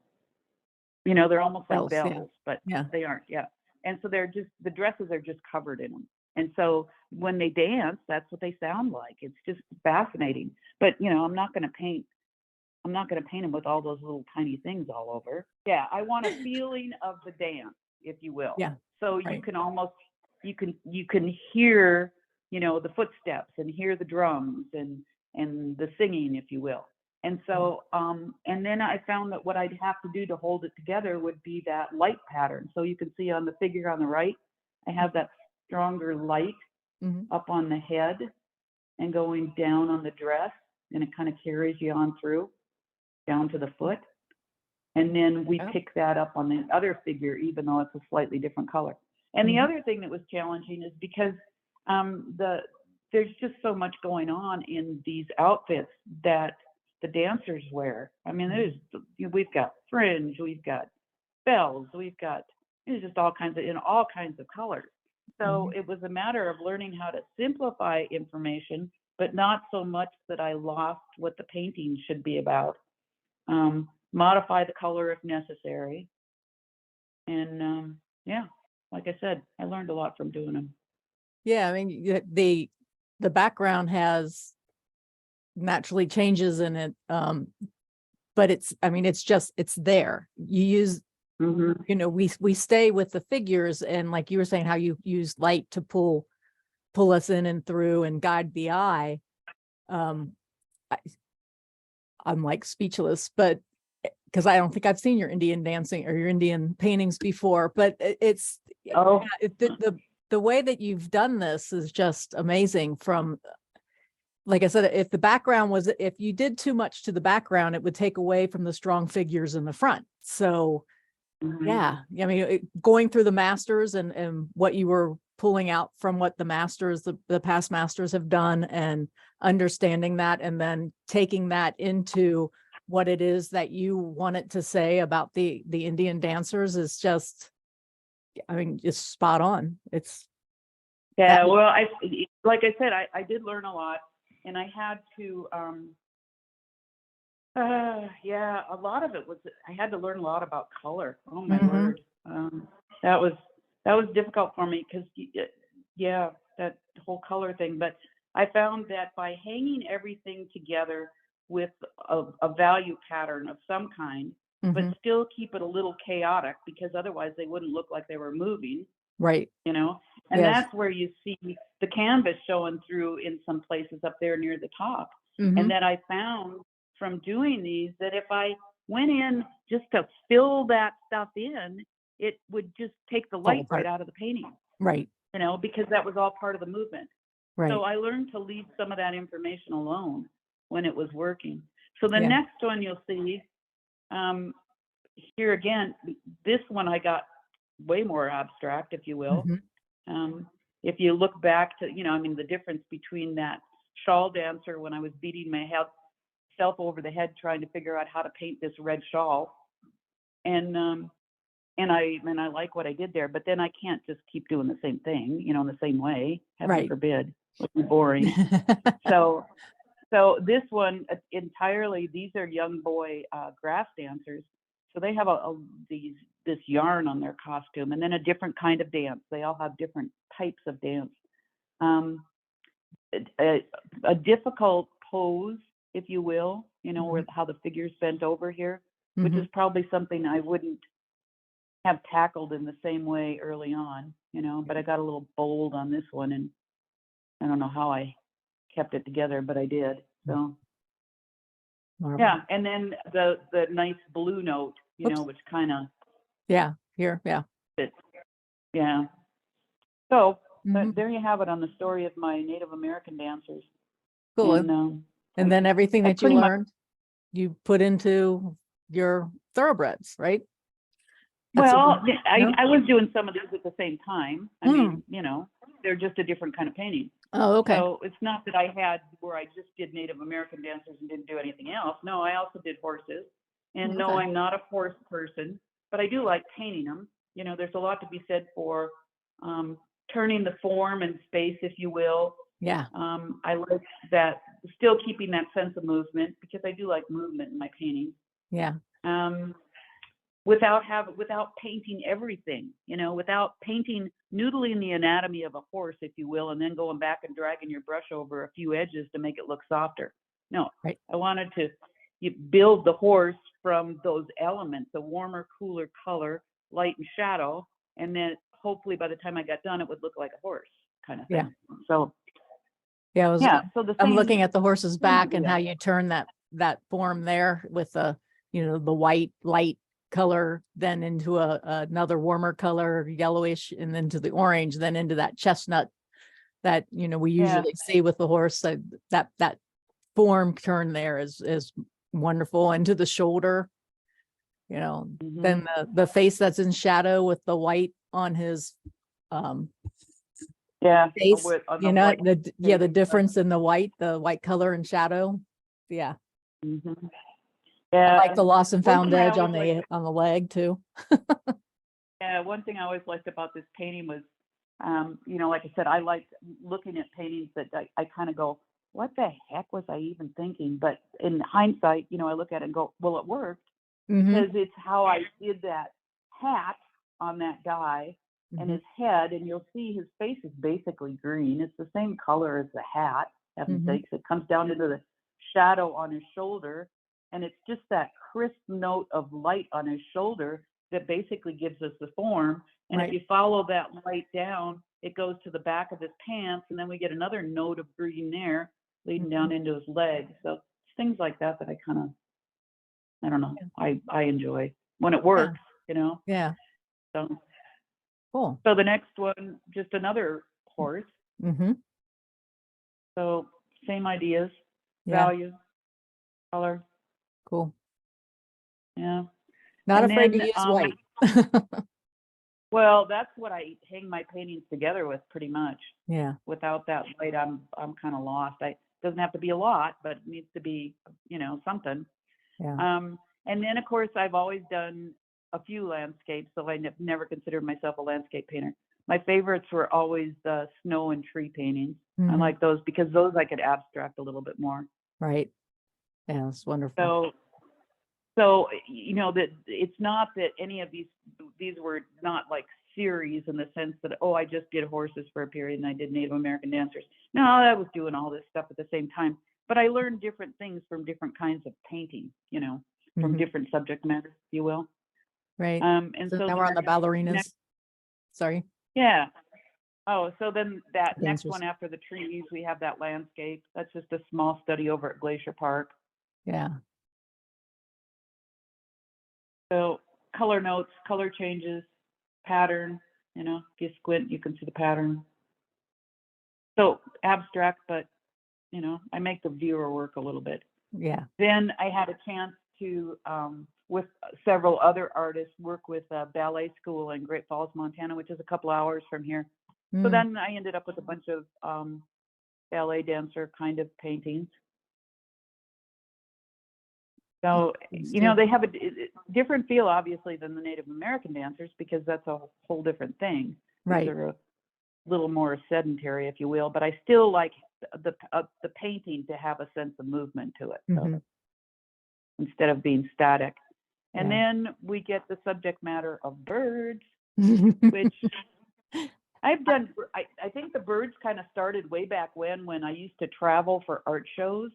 They're almost like Bells. Yeah. bells, but Yeah. they aren't. Yeah, and so the dresses are just covered in them, and so when they dance, that's what they sound like. It's just fascinating. But I'm not going to paint them with all those little tiny things all over. Yeah, I want a feeling of the dance, if you will. Yeah. So Right. you can almost you can hear the footsteps and hear the drums and the singing, if you will. And so and then I found that what I'd have to do to hold it together would be that light pattern. So you can see on the figure on the right, I have that stronger light Mhm. up on the head and going down on the dress, and it kind of carries you on through down to the foot. And then we Oh. pick that up on the other figure, even though it's a slightly different color. And the Mhm. other thing that was challenging is because there's just so much going on in these outfits that the dancers wear. I mean, we've got fringe, we've got bells, there's just all kinds of colors. So Mhm. it was a matter of learning how to simplify information, but not so much that I lost what the painting should be about. Modify the color if necessary. And yeah, like I said, I learned a lot from doing them. Yeah. I mean, the background has naturally changes in it. But it's there. You use, we stay with the figures, and like you were saying, how you use light to pull us in and through and guide the eye. I'm like speechless, but because I don't think I've seen your Indian dancing or your Indian paintings before, but it's Oh, the way that you've done this is just amazing. From, like I said, if you did too much to the background, it would take away from the strong figures in the front. So yeah, I mean, going through the masters and what you were pulling out from what the masters, the past masters have done, and understanding that, and then taking that into what it is that you wanted to say about the Indian dancers is just, I mean, it's spot on. It's yeah. Well, like I said, I did learn a lot, and I had to. Yeah, a lot of it was I had to learn a lot about color. Oh my word, that was difficult for me because yeah, that whole color thing. But I found that by hanging everything together with a value pattern of some kind, but still keep it a little chaotic, because otherwise they wouldn't look like they were moving. Right. you know, and Yes. that's where you see the canvas showing through in some places up there near the top. Mm-hmm. And that I found from doing these that if I went in just to fill that stuff in, it would just take the light right out of the painting. Right. You know, because that was all part of the movement. Right. So I learned to leave some of that information alone when it was working. So the Yeah. next one you'll see, here again, this one I got way more abstract, if you will. Mm-hmm. If you look back to, I mean, the difference between that shawl dancer when I was beating myself over the head trying to figure out how to paint this red shawl, and I like what I did there, but then I can't just keep doing the same thing, in the same way. Heaven Right. forbid, it would be boring. So this one entirely, these are young boy grass dancers. So they have this yarn on their costume, and then a different kind of dance. They all have different types of dance. A difficult pose, if you will, Mm-hmm. where how the figure's bent over here, Mm-hmm. which is probably something I wouldn't have tackled in the same way early on, but I got a little bold on this one, and I don't know how I kept it together, but I did. So yeah, and then the nice blue note, which kind of here, fits. Yeah. So Mm-hmm. there you have it on the story of my Native American dancers. Cool. And then everything that you learned, you put into your thoroughbreds, right? Well, I was doing some of these at the same time. I mean, they're just a different kind of painting. Oh, okay. So it's not that I had where I just did Native American dancers and didn't do anything else. No, I also did horses. And no, I'm not a horse person, but I do like painting them. There's a lot to be said for turning the form and space, if you will. Yeah. I like that, still keeping that sense of movement, because I do like movement in my painting. Yeah. Without painting everything, without noodling the anatomy of a horse, if you will, and then going back and dragging your brush over a few edges to make it look softer. No, right. I wanted to build the horse from those elements, a warmer, cooler color, light and shadow, and then hopefully by the time I got done, it would look like a horse kind of thing. Yeah. So so I'm looking at the horse's back and how you turn that form there with the white light color, then into another warmer color, yellowish, and then to the orange, then into that chestnut that we usually see with the horse. So that form turn there is wonderful. Into the shoulder, then the face that's in shadow with the white on his face, the difference in the white color and shadow. Yeah. Mm-hmm. Yeah, I like the lost and found edge on the leg too. Yeah, one thing I always liked about this painting was, like I said, I like looking at paintings that I kind of go, what the heck was I even thinking? But in hindsight, I look at it and go, well, it worked, because it's how I did that hat on that guy and his head, and you'll see his face is basically green. It's the same color as the hat, heaven's sakes. It comes down into the shadow on his shoulder. And it's just that crisp note of light on his shoulder that basically gives us the form. And if you follow that light down, it goes to the back of his pants, and then we get another note of green there leading down into his leg. So it's things like that I kind of, I don't know, I enjoy when it works, Yeah. So cool. So the next one, just another horse. So same ideas, value, color. Cool. Yeah. Not afraid to use white. Well, that's what I hang my paintings together with, pretty much. Yeah. Without that white, I'm kind of lost. It doesn't have to be a lot, but it needs to be, something. Yeah. And then of course I've always done a few landscapes, so I never considered myself a landscape painter. My favorites were always the snow and tree paintings. I like those because those I could abstract a little bit more. Right. Yeah, it's wonderful. So that it's not that any of these were not like series in the sense that, I just did horses for a period and I did Native American dancers. No, I was doing all this stuff at the same time, but I learned different things from different kinds of painting, from different subject matter, if you will. Right. And so now we're on the ballerinas. Sorry. Yeah. Oh, so then that next Dancers. one after the trees, we have that landscape. That's just a small study over at Glacier Park. Yeah. So color notes, color changes, pattern, you know, if you squint, you can see the pattern. So abstract, but, you know, I make the viewer work a little bit. Yeah. Then I had a chance to, with several other artists, work with a ballet school in Great Falls, Montana, which is a couple hours from here. So Mm. then I ended up with a bunch of ballet dancer kind of paintings. So, you know, they have a different feel, obviously, than the Native American dancers, because that's a whole different thing. Right. These are a little more sedentary, if you will, but I still like the painting to have a sense of movement to it, so, instead of being static. And then we get the subject matter of birds, which I've done. I think the birds kind of started way back when I used to travel for art shows.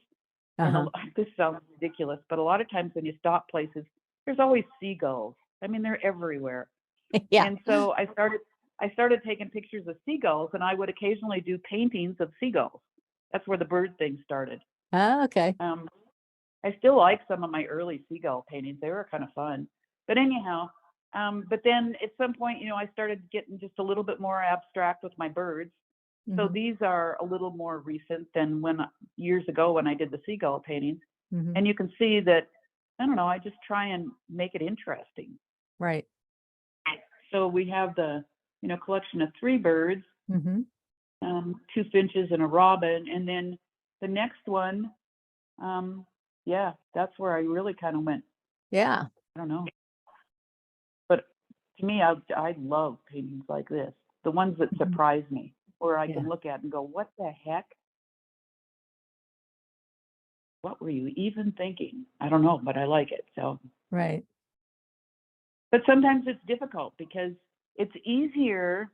And this sounds ridiculous, but a lot of times when you stop places, there's always seagulls. I mean, they're everywhere. Yeah. And so I started taking pictures of seagulls, and I would occasionally do paintings of seagulls. That's where the bird thing started. Oh, okay. I still like some of my early seagull paintings. They were kind of fun. But anyhow, but then at some point, you know, I started getting just a little bit more abstract with my birds. So these are a little more recent than years ago when I did the seagull paintings. And you can see that, I don't know, I just try and make it interesting. Right. So we have the, you know, collection of 3 birds, 2 finches and a robin. And then the next one, yeah, that's where I really kind of went, Yeah. I don't know. But to me, I love paintings like this, the ones that surprise me, where I can look at and go, what the heck? What were you even thinking? I don't know, but I like it. So, Right. but sometimes it's difficult because it's easier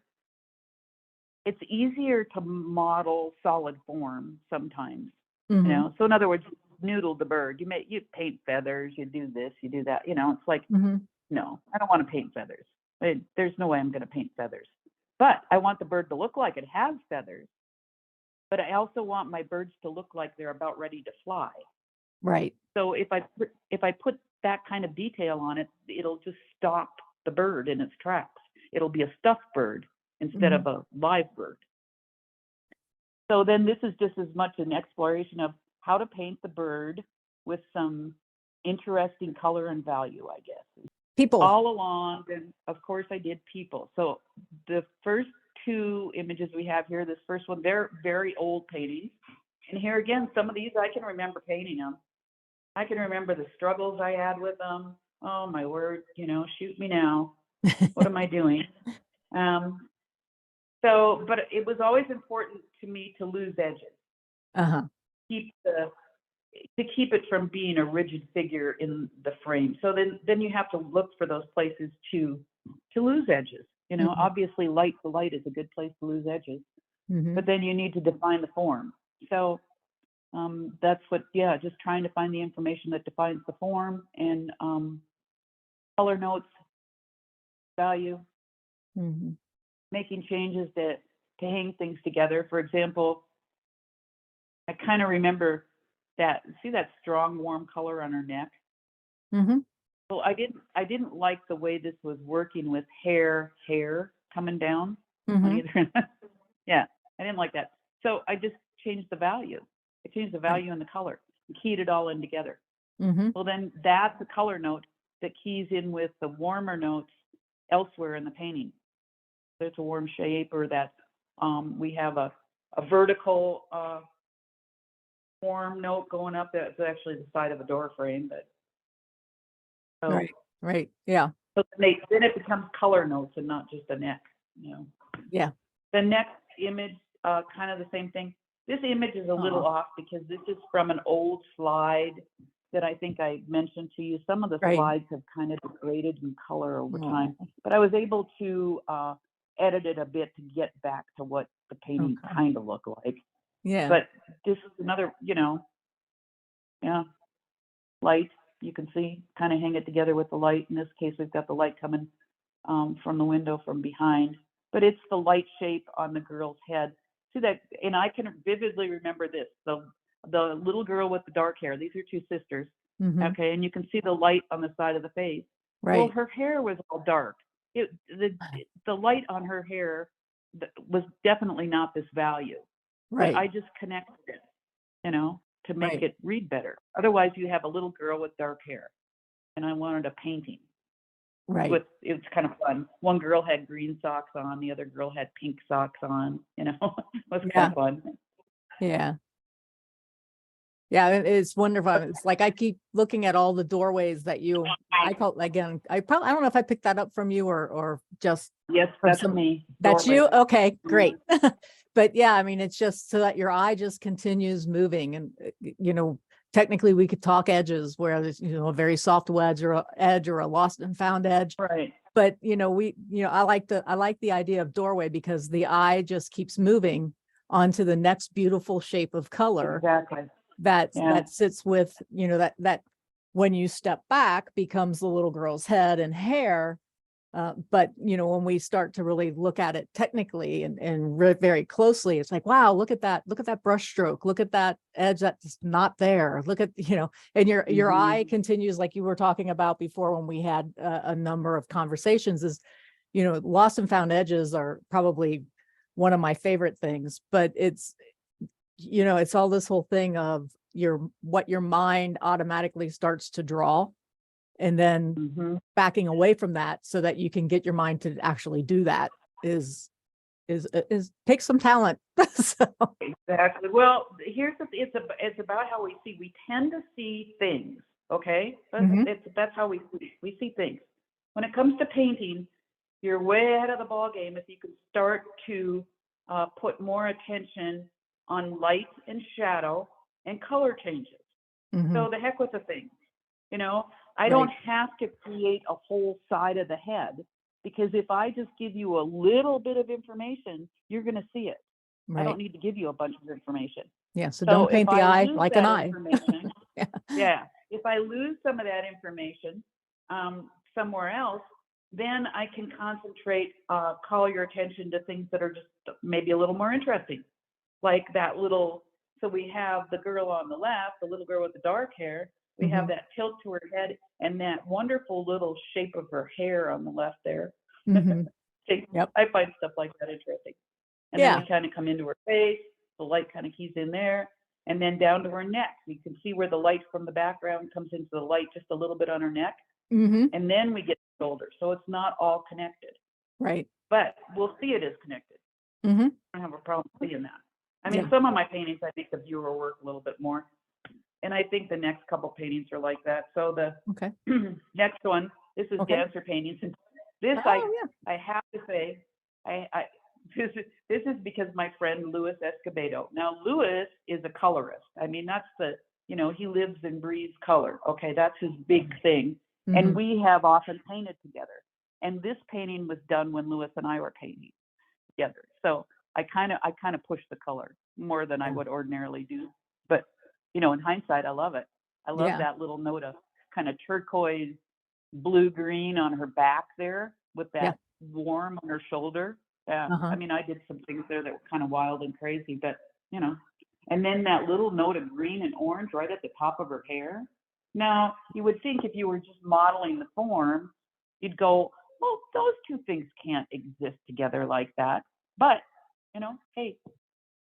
to model solid form sometimes, you know. So in other words, noodle the bird. You paint feathers, you do this, you do that. You know, it's like, no, I don't want to paint feathers. There's no way I'm going to paint feathers. But I want the bird to look like it has feathers. But I also want my birds to look like they're about ready to fly. Right. So if I put that kind of detail on it, it'll just stop the bird in its tracks. It'll be a stuffed bird instead of a live bird. So then this is just as much an exploration of how to paint the bird with some interesting color and value, I guess. People. All along, and of course I did people. So the first 2 images we have here, this first one, they're very old paintings. And here again, some of these I can remember painting them. I can remember the struggles I had with them. Oh my word, you know, shoot me now. What am I doing? So, but it was always important to me to lose edges. To keep it from being a rigid figure in the frame. So then you have to look for those places to lose edges. You know, obviously the light is a good place to lose edges, but then you need to define the form. So that's what, just trying to find the information that defines the form, and color notes, value, making changes to hang things together. For example, I kind of remember see that strong warm color on her neck. Well, I didn't like the way this was working with hair coming down on either end. Yeah, I didn't like that. So I just changed the value. I changed the value and the color and keyed it all in together. Well, then that's a color note that keys in with the warmer notes elsewhere in the painting. There's a warm shape, or that we have a vertical warm note going up. That's actually the side of a door frame, but so, right, yeah. So then it becomes color notes and not just a neck, you know. Yeah. The next image, kind of the same thing. This image is a little off because this is from an old slide that I think I mentioned to you. Some of the slides have kind of degraded in color over time, but I was able to edit it a bit to get back to what the painting kind of looked like. Yeah. But this is another, you know, light. You can see, kind of hang it together with the light. In this case, we've got the light coming from the window from behind. but it's the light shape on the girl's head. See that, and I can vividly remember this, the little girl with the dark hair. These are two sisters. Mhm. Okay, and you can see the light on the side of the face. Well, Right. her hair was all dark. The light on her hair was definitely not this value, but Right. I just connected it, you know, to make Right. it read better. Otherwise, you have a little girl with dark hair, and I wanted a painting. Right. It was kind of fun. One girl had green socks on, the other girl had pink socks on. You know, it was kind Yeah. of fun. Yeah. Yeah, it's wonderful. It's like I keep looking at all the doorways that I call, again, I don't know if I picked that up from you or just Yes, from that's some, me. that's you? Doorway. Okay, great. But yeah, I mean, it's just so that your eye just continues moving and, technically we could talk edges where there's, a very soft edge or a lost and found edge. Right. But, I like the idea of doorway because the eye just keeps moving onto the next beautiful shape of color Exactly. that Yeah. sits with, that when you step back becomes the little girl's head and hair. But when we start to really look at it technically and very closely, it's like, wow, look at that brush stroke, look at that edge that's not there. Look at, and your Mhm. eye continues, like you were talking about before when we had a number of conversations, is, lost and found edges are probably one of my favorite things, but it's all this whole thing of what your mind automatically starts to draw, and then Mhm. backing away from that so that you can get your mind to actually do that is takes some talent. So, Exactly. Well, it's about how we see. We tend to see things. Okay, mhm, that's how we see things. When it comes to painting, you're way ahead of the ball game if you can start to put more attention on light and shadow and color changes. mhm, So the heck with the thing. I right, don't have to create a whole side of the head because if I just give you a little bit of information, you're going to see it. I don't right. need to give you a bunch of information. Yeah, so So don't if paint the I eye lose like an that eye. information, Yeah. yeah, if I lose some of that information somewhere else, then I can concentrate, call your attention to things that are just maybe a little more interesting. Like that little, so we have the girl on the left, the little girl with the dark hair. We have Mhm, that tilt to her head and that wonderful little shape of her hair on the left there. mhm. Yep. I find stuff like that interesting. And then Yeah. we kind of come into her face, the light kind of keys in there, and then down to her neck. You can see where the light from the background comes into the light just a little bit on her neck. Mhm. And then we get the shoulder. So it's not all connected, Right. but we'll see it as connected. Mhm. I don't have a problem seeing that. I mean, Yeah. some of my paintings, I make the viewer work a little bit more. And I think the next couple paintings are like that. So the Okay. next one, this is Okay. dancer paintings. And this Oh, yeah. I have to say, I this is because my friend Louis Escobedo. Now Louis is a colorist. I mean, that's he lives and breathes color. Okay, that's his big thing. And Mhm. we have often painted together. And this painting was done when Louis and I were painting together. So I kind of push the color more than I Yeah. would ordinarily do. But in hindsight, I love it. I love Yeah. that little note of kind of turquoise, blue green on her back there with Yeah. that warm on her shoulder. Yeah, Uh-huh. I mean, I did some things there that were kind of wild and crazy, but you know, and then that little note of green and orange right at the top of her hair. Now, you would think if you were just modeling the form, you'd go, well, those two things can't exist together like that. But, hey,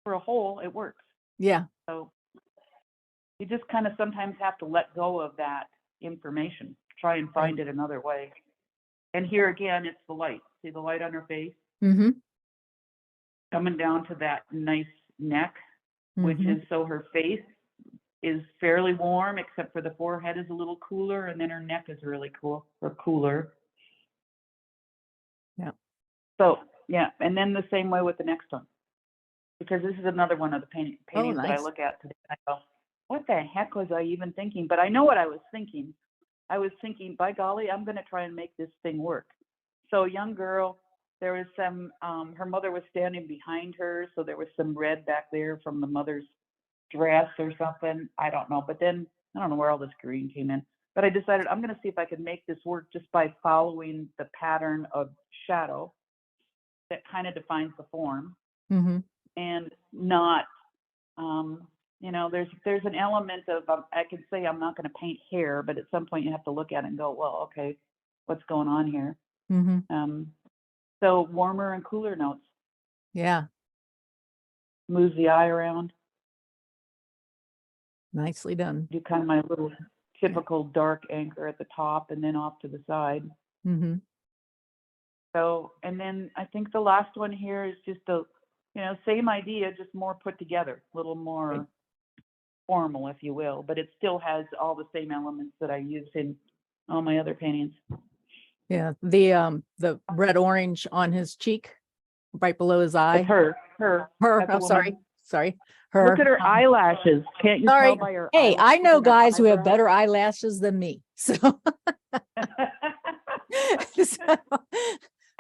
for a whole, it works. Yeah. So you just kind of sometimes have to let go of that information, try and Right. find it another way. And here again, it's the light. See the light on her face Mhm. coming down to that nice neck, which Mhm. is so her face is fairly warm, except for the forehead is a little cooler, and then her neck is really cool or cooler. Yeah. So yeah, and then the same way with the next one, because this is another one of the Oh, paintings that I nice. look at today. I go, what the heck was I even thinking? But I know what I was thinking. I was thinking, by golly, I'm going to try and make this thing work. So, young girl, there was some, her mother was standing behind her, so there was some red back there from the mother's dress or something. I don't know. But then I don't know where all this green came in. But I decided I'm going to see if I could make this work just by following the pattern of shadow. that kind of defines the form, Mm-hmm. and not, there's an element of, I can say I'm not going to paint hair, but at some point you have to look at it and go, well, okay, what's going on here? Mm-hmm. So warmer and cooler notes, Yeah. moves the eye around, Nicely done. do kind of my little typical dark anchor at the top and then off to the side. Mm-hmm. So, and then I think the last one here is just same idea, just more put together, a little more formal, if you will, but it still has all the same elements that I use in all my other paintings. Yeah. The red orange on his cheek, right below his eye. It's her. Her. That's a I'm sorry. woman. Sorry. Her. Look at her eyelashes. Can't you Sorry. tell by her Hey, I eyelashes know and her guys who have eyebrows? better eyelashes than me. So, so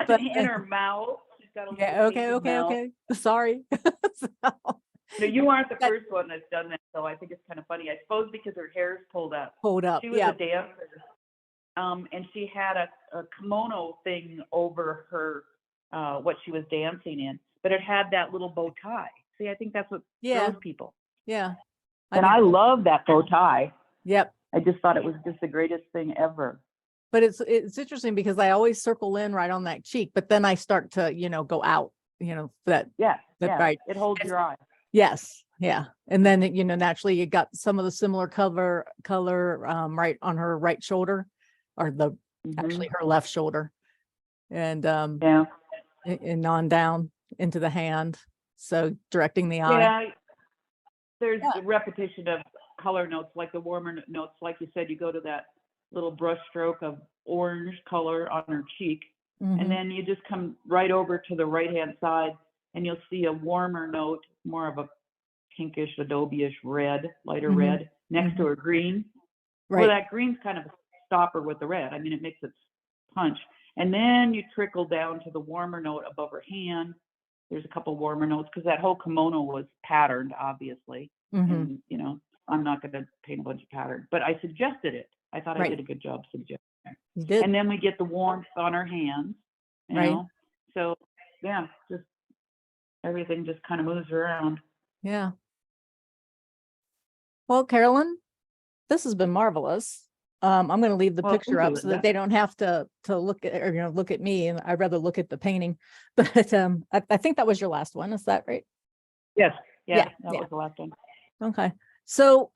but in her mouth. She's got a little yeah, okay, painted mouth. okay. Sorry. So, No, you aren't the That- first one that's done that, so I think it's kind of funny. I suppose because her hair's pulled up. hold up. She was Yeah. a dancer, and she had a kimono thing over her what she was dancing in, but it had that little bow tie. See, I think that's what Yeah. throws people. Yeah. And I love that bow tie. Yep. I just thought it was just the greatest thing ever. But it's interesting because I always circle in right on that cheek, but then I start to, go out, that, Yeah, right. it holds your eye. Yes. Yeah. And then, naturally you got some of the similar color, right on her right shoulder, or actually her left shoulder, and, Yeah. and on down into the hand. So directing the eye. Yeah. There's a repetition of color notes, like the warmer notes. Like you said, you go to that little brush stroke of orange color on her cheek, Mhm. and then you just come right over to the right-hand side, and you'll see a warmer note, more of a pinkish, adobe-ish red, lighter Mhm. red, next to her green. Right. Well, that green's kind of a stopper with the red. I mean, it makes it punch. And then you trickle down to the warmer note above her hand. There's a couple warmer notes because that whole kimono was patterned, obviously. Mhm. And, I'm not going to paint a bunch of patterns, but I suggested it. I thought I Right. did a good job suggesting it. You did. And then we get the warmth on her hands, Right. So, yeah, just everything just kind of moves around. Yeah. Well, Carolyn, this has been marvelous. I'm going to leave the Well, picture thank up you, so that Linda. they don't have to look at, or look at me, and I'd rather look at the painting. But I think that was your last one. Is that right? Yes. Yeah, That was the last one. Okay. So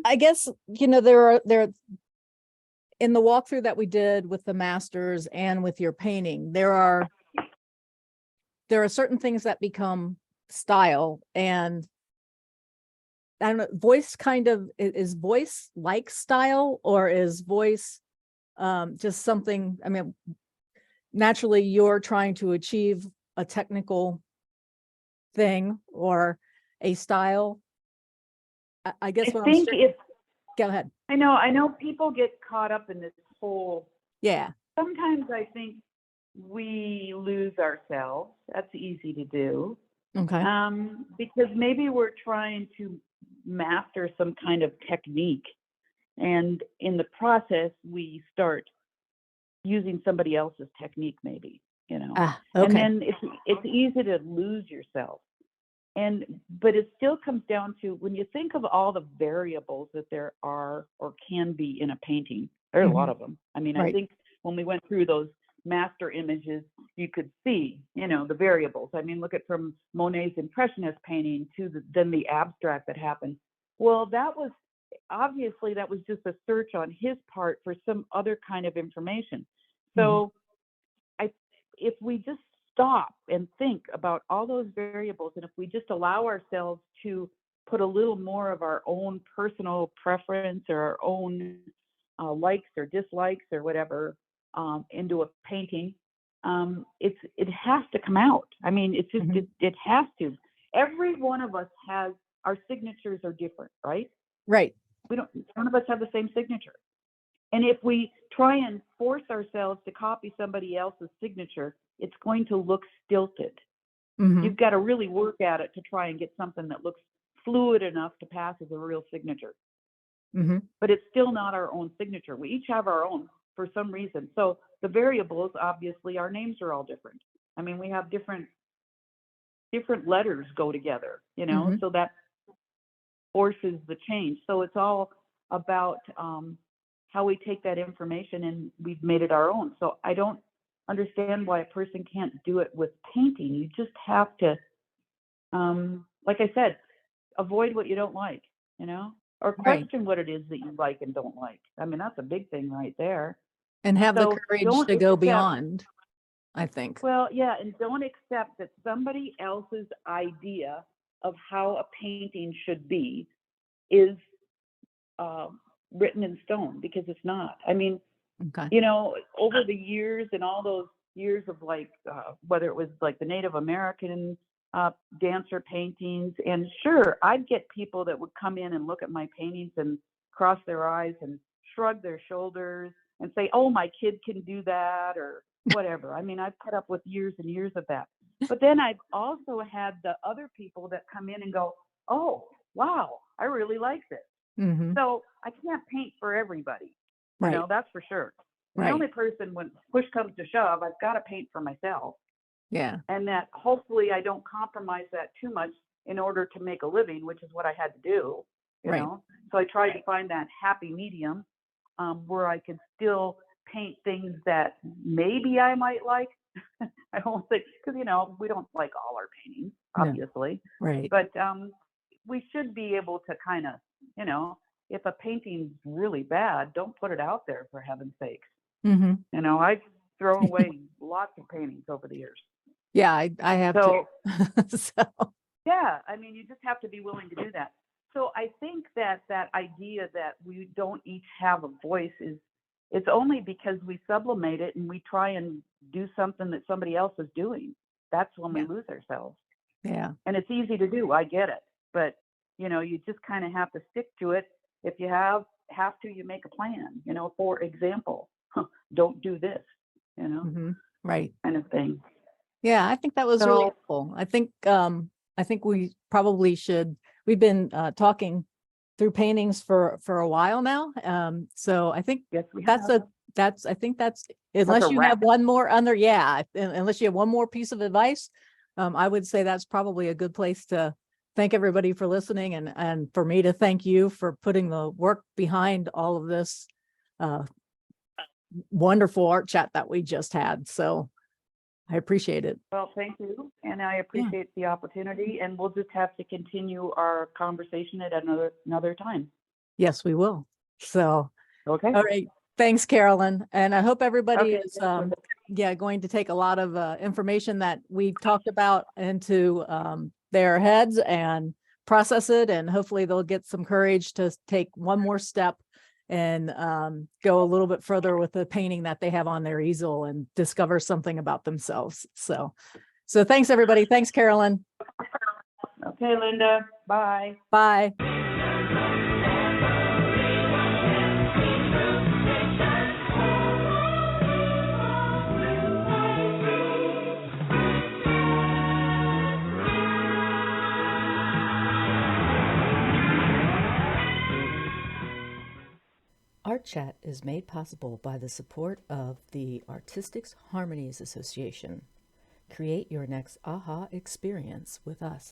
I guess, there in the walkthrough that we did with the masters and with your painting, there are certain things that become style, and I don't know, voice is voice like style, or is voice just something, I mean, naturally you're trying to achieve a technical thing or a style. I guess what I'm think saying, go ahead. I know people get caught up in this whole, Yeah. sometimes I think we lose ourselves. That's easy to do. Okay. Because maybe we're trying to master some kind of technique, and in the process we start using somebody else's technique, maybe, Okay. and then it's easy to lose yourself. But it still comes down to, when you think of all the variables that there are or can be in a painting, there are a lot of them. I mean, Right. I think when we went through those master images, you could see, the variables. I mean, look at from Monet's Impressionist painting to then the abstract that happened. Well, that was just a search on his part for some other kind of information. So if we just stop and think about all those variables, and if we just allow ourselves to put a little more of our own personal preference or our own likes or dislikes or whatever into a painting, it has to come out. I mean, it's just it has to. Every one of us has, our signatures are different, right? Right. None of us have the same signature. And if we try and force ourselves to copy somebody else's signature, it's going to look stilted. You've got to really work at it to try and get something that looks fluid enough to pass as a real signature. But it's still not our own signature. We each have our own for some reason. So the variables, obviously, our names are all different. I mean, we have different letters go together, you know, Mhm. so that forces the change. So it's all about how we take that information and we've made it our own. So I don't understand why a person can't do it with painting. You just have to, like I said, avoid what you don't like, you know, or Right. question what it is that you like and don't like. I mean, that's a big thing right there. And have the So courage don't to go accept, beyond, I think. well, yeah, and don't accept that somebody else's idea of how a painting should be is uh, written in stone, because it's not. I mean, Okay. you know, over the years and all those years of like, whether it was like the Native American dancer paintings, and sure, I'd get people that would come in and look at my paintings and cross their eyes and shrug their shoulders and say, oh, my kid can do that or whatever. I mean, I've put up with years and years of that. But then I've also had the other people that come in and go, oh, wow, I really like this. Mhm. So I can't paint for everybody, you Right. know, that's for sure. And the Right. only person, when push comes to shove, I've got to paint for myself. Yeah. And that hopefully I don't compromise that too much in order to make a living, which is what I had to do, you Right. know. So I tried to find that happy medium where I could still paint things that maybe I might like. I don't think, because, you know, we don't like all our paintings, No. obviously. Right. But we should be able to kind of, you know, if a painting's really bad, don't put it out there, for heaven's sakes. Mhm. You know, I've thrown away lots of paintings over the years. Yeah, I have to. So, So, yeah, I mean, you just have to be willing to do that. So I think that that idea that we don't each have a voice is, it's only because we sublimate it and we try and do something that somebody else is doing. That's when we yeah. lose ourselves. Yeah. And it's easy to do, I get it. But, you know, you just kind of have to stick to it. If you have to, you make a plan, you know, for example, don't do this, you know, Mhm. Right. kind of thing. Yeah, I think that was really So, helpful. I think we probably should, we've been talking through paintings for a while now. So I think yes, we that's have. I think that's, That's a unless you have wrap. one more under, yeah, unless you have one more piece of advice, I would say that's probably a good place to thank everybody for listening, and for me to thank you for putting the work behind all of this uh, wonderful art chat that we just had. So I appreciate it. Well, thank you. And I Yeah. appreciate the opportunity. And we'll just have to continue our conversation at another time. Yes, we will. So, Okay. all right. Thanks, Carolyn. And I hope everybody Okay. is, going to take a lot of information that we've talked about into their heads and process it. And hopefully they'll get some courage to take one more step and go a little bit further with the painting that they have on their easel and discover something about themselves. So thanks, everybody. Thanks, Carolyn. Okay, Linda. Bye. Bye. Art Chat is made possible by the support of the Artistics Harmonies Association. Create your next aha experience with us.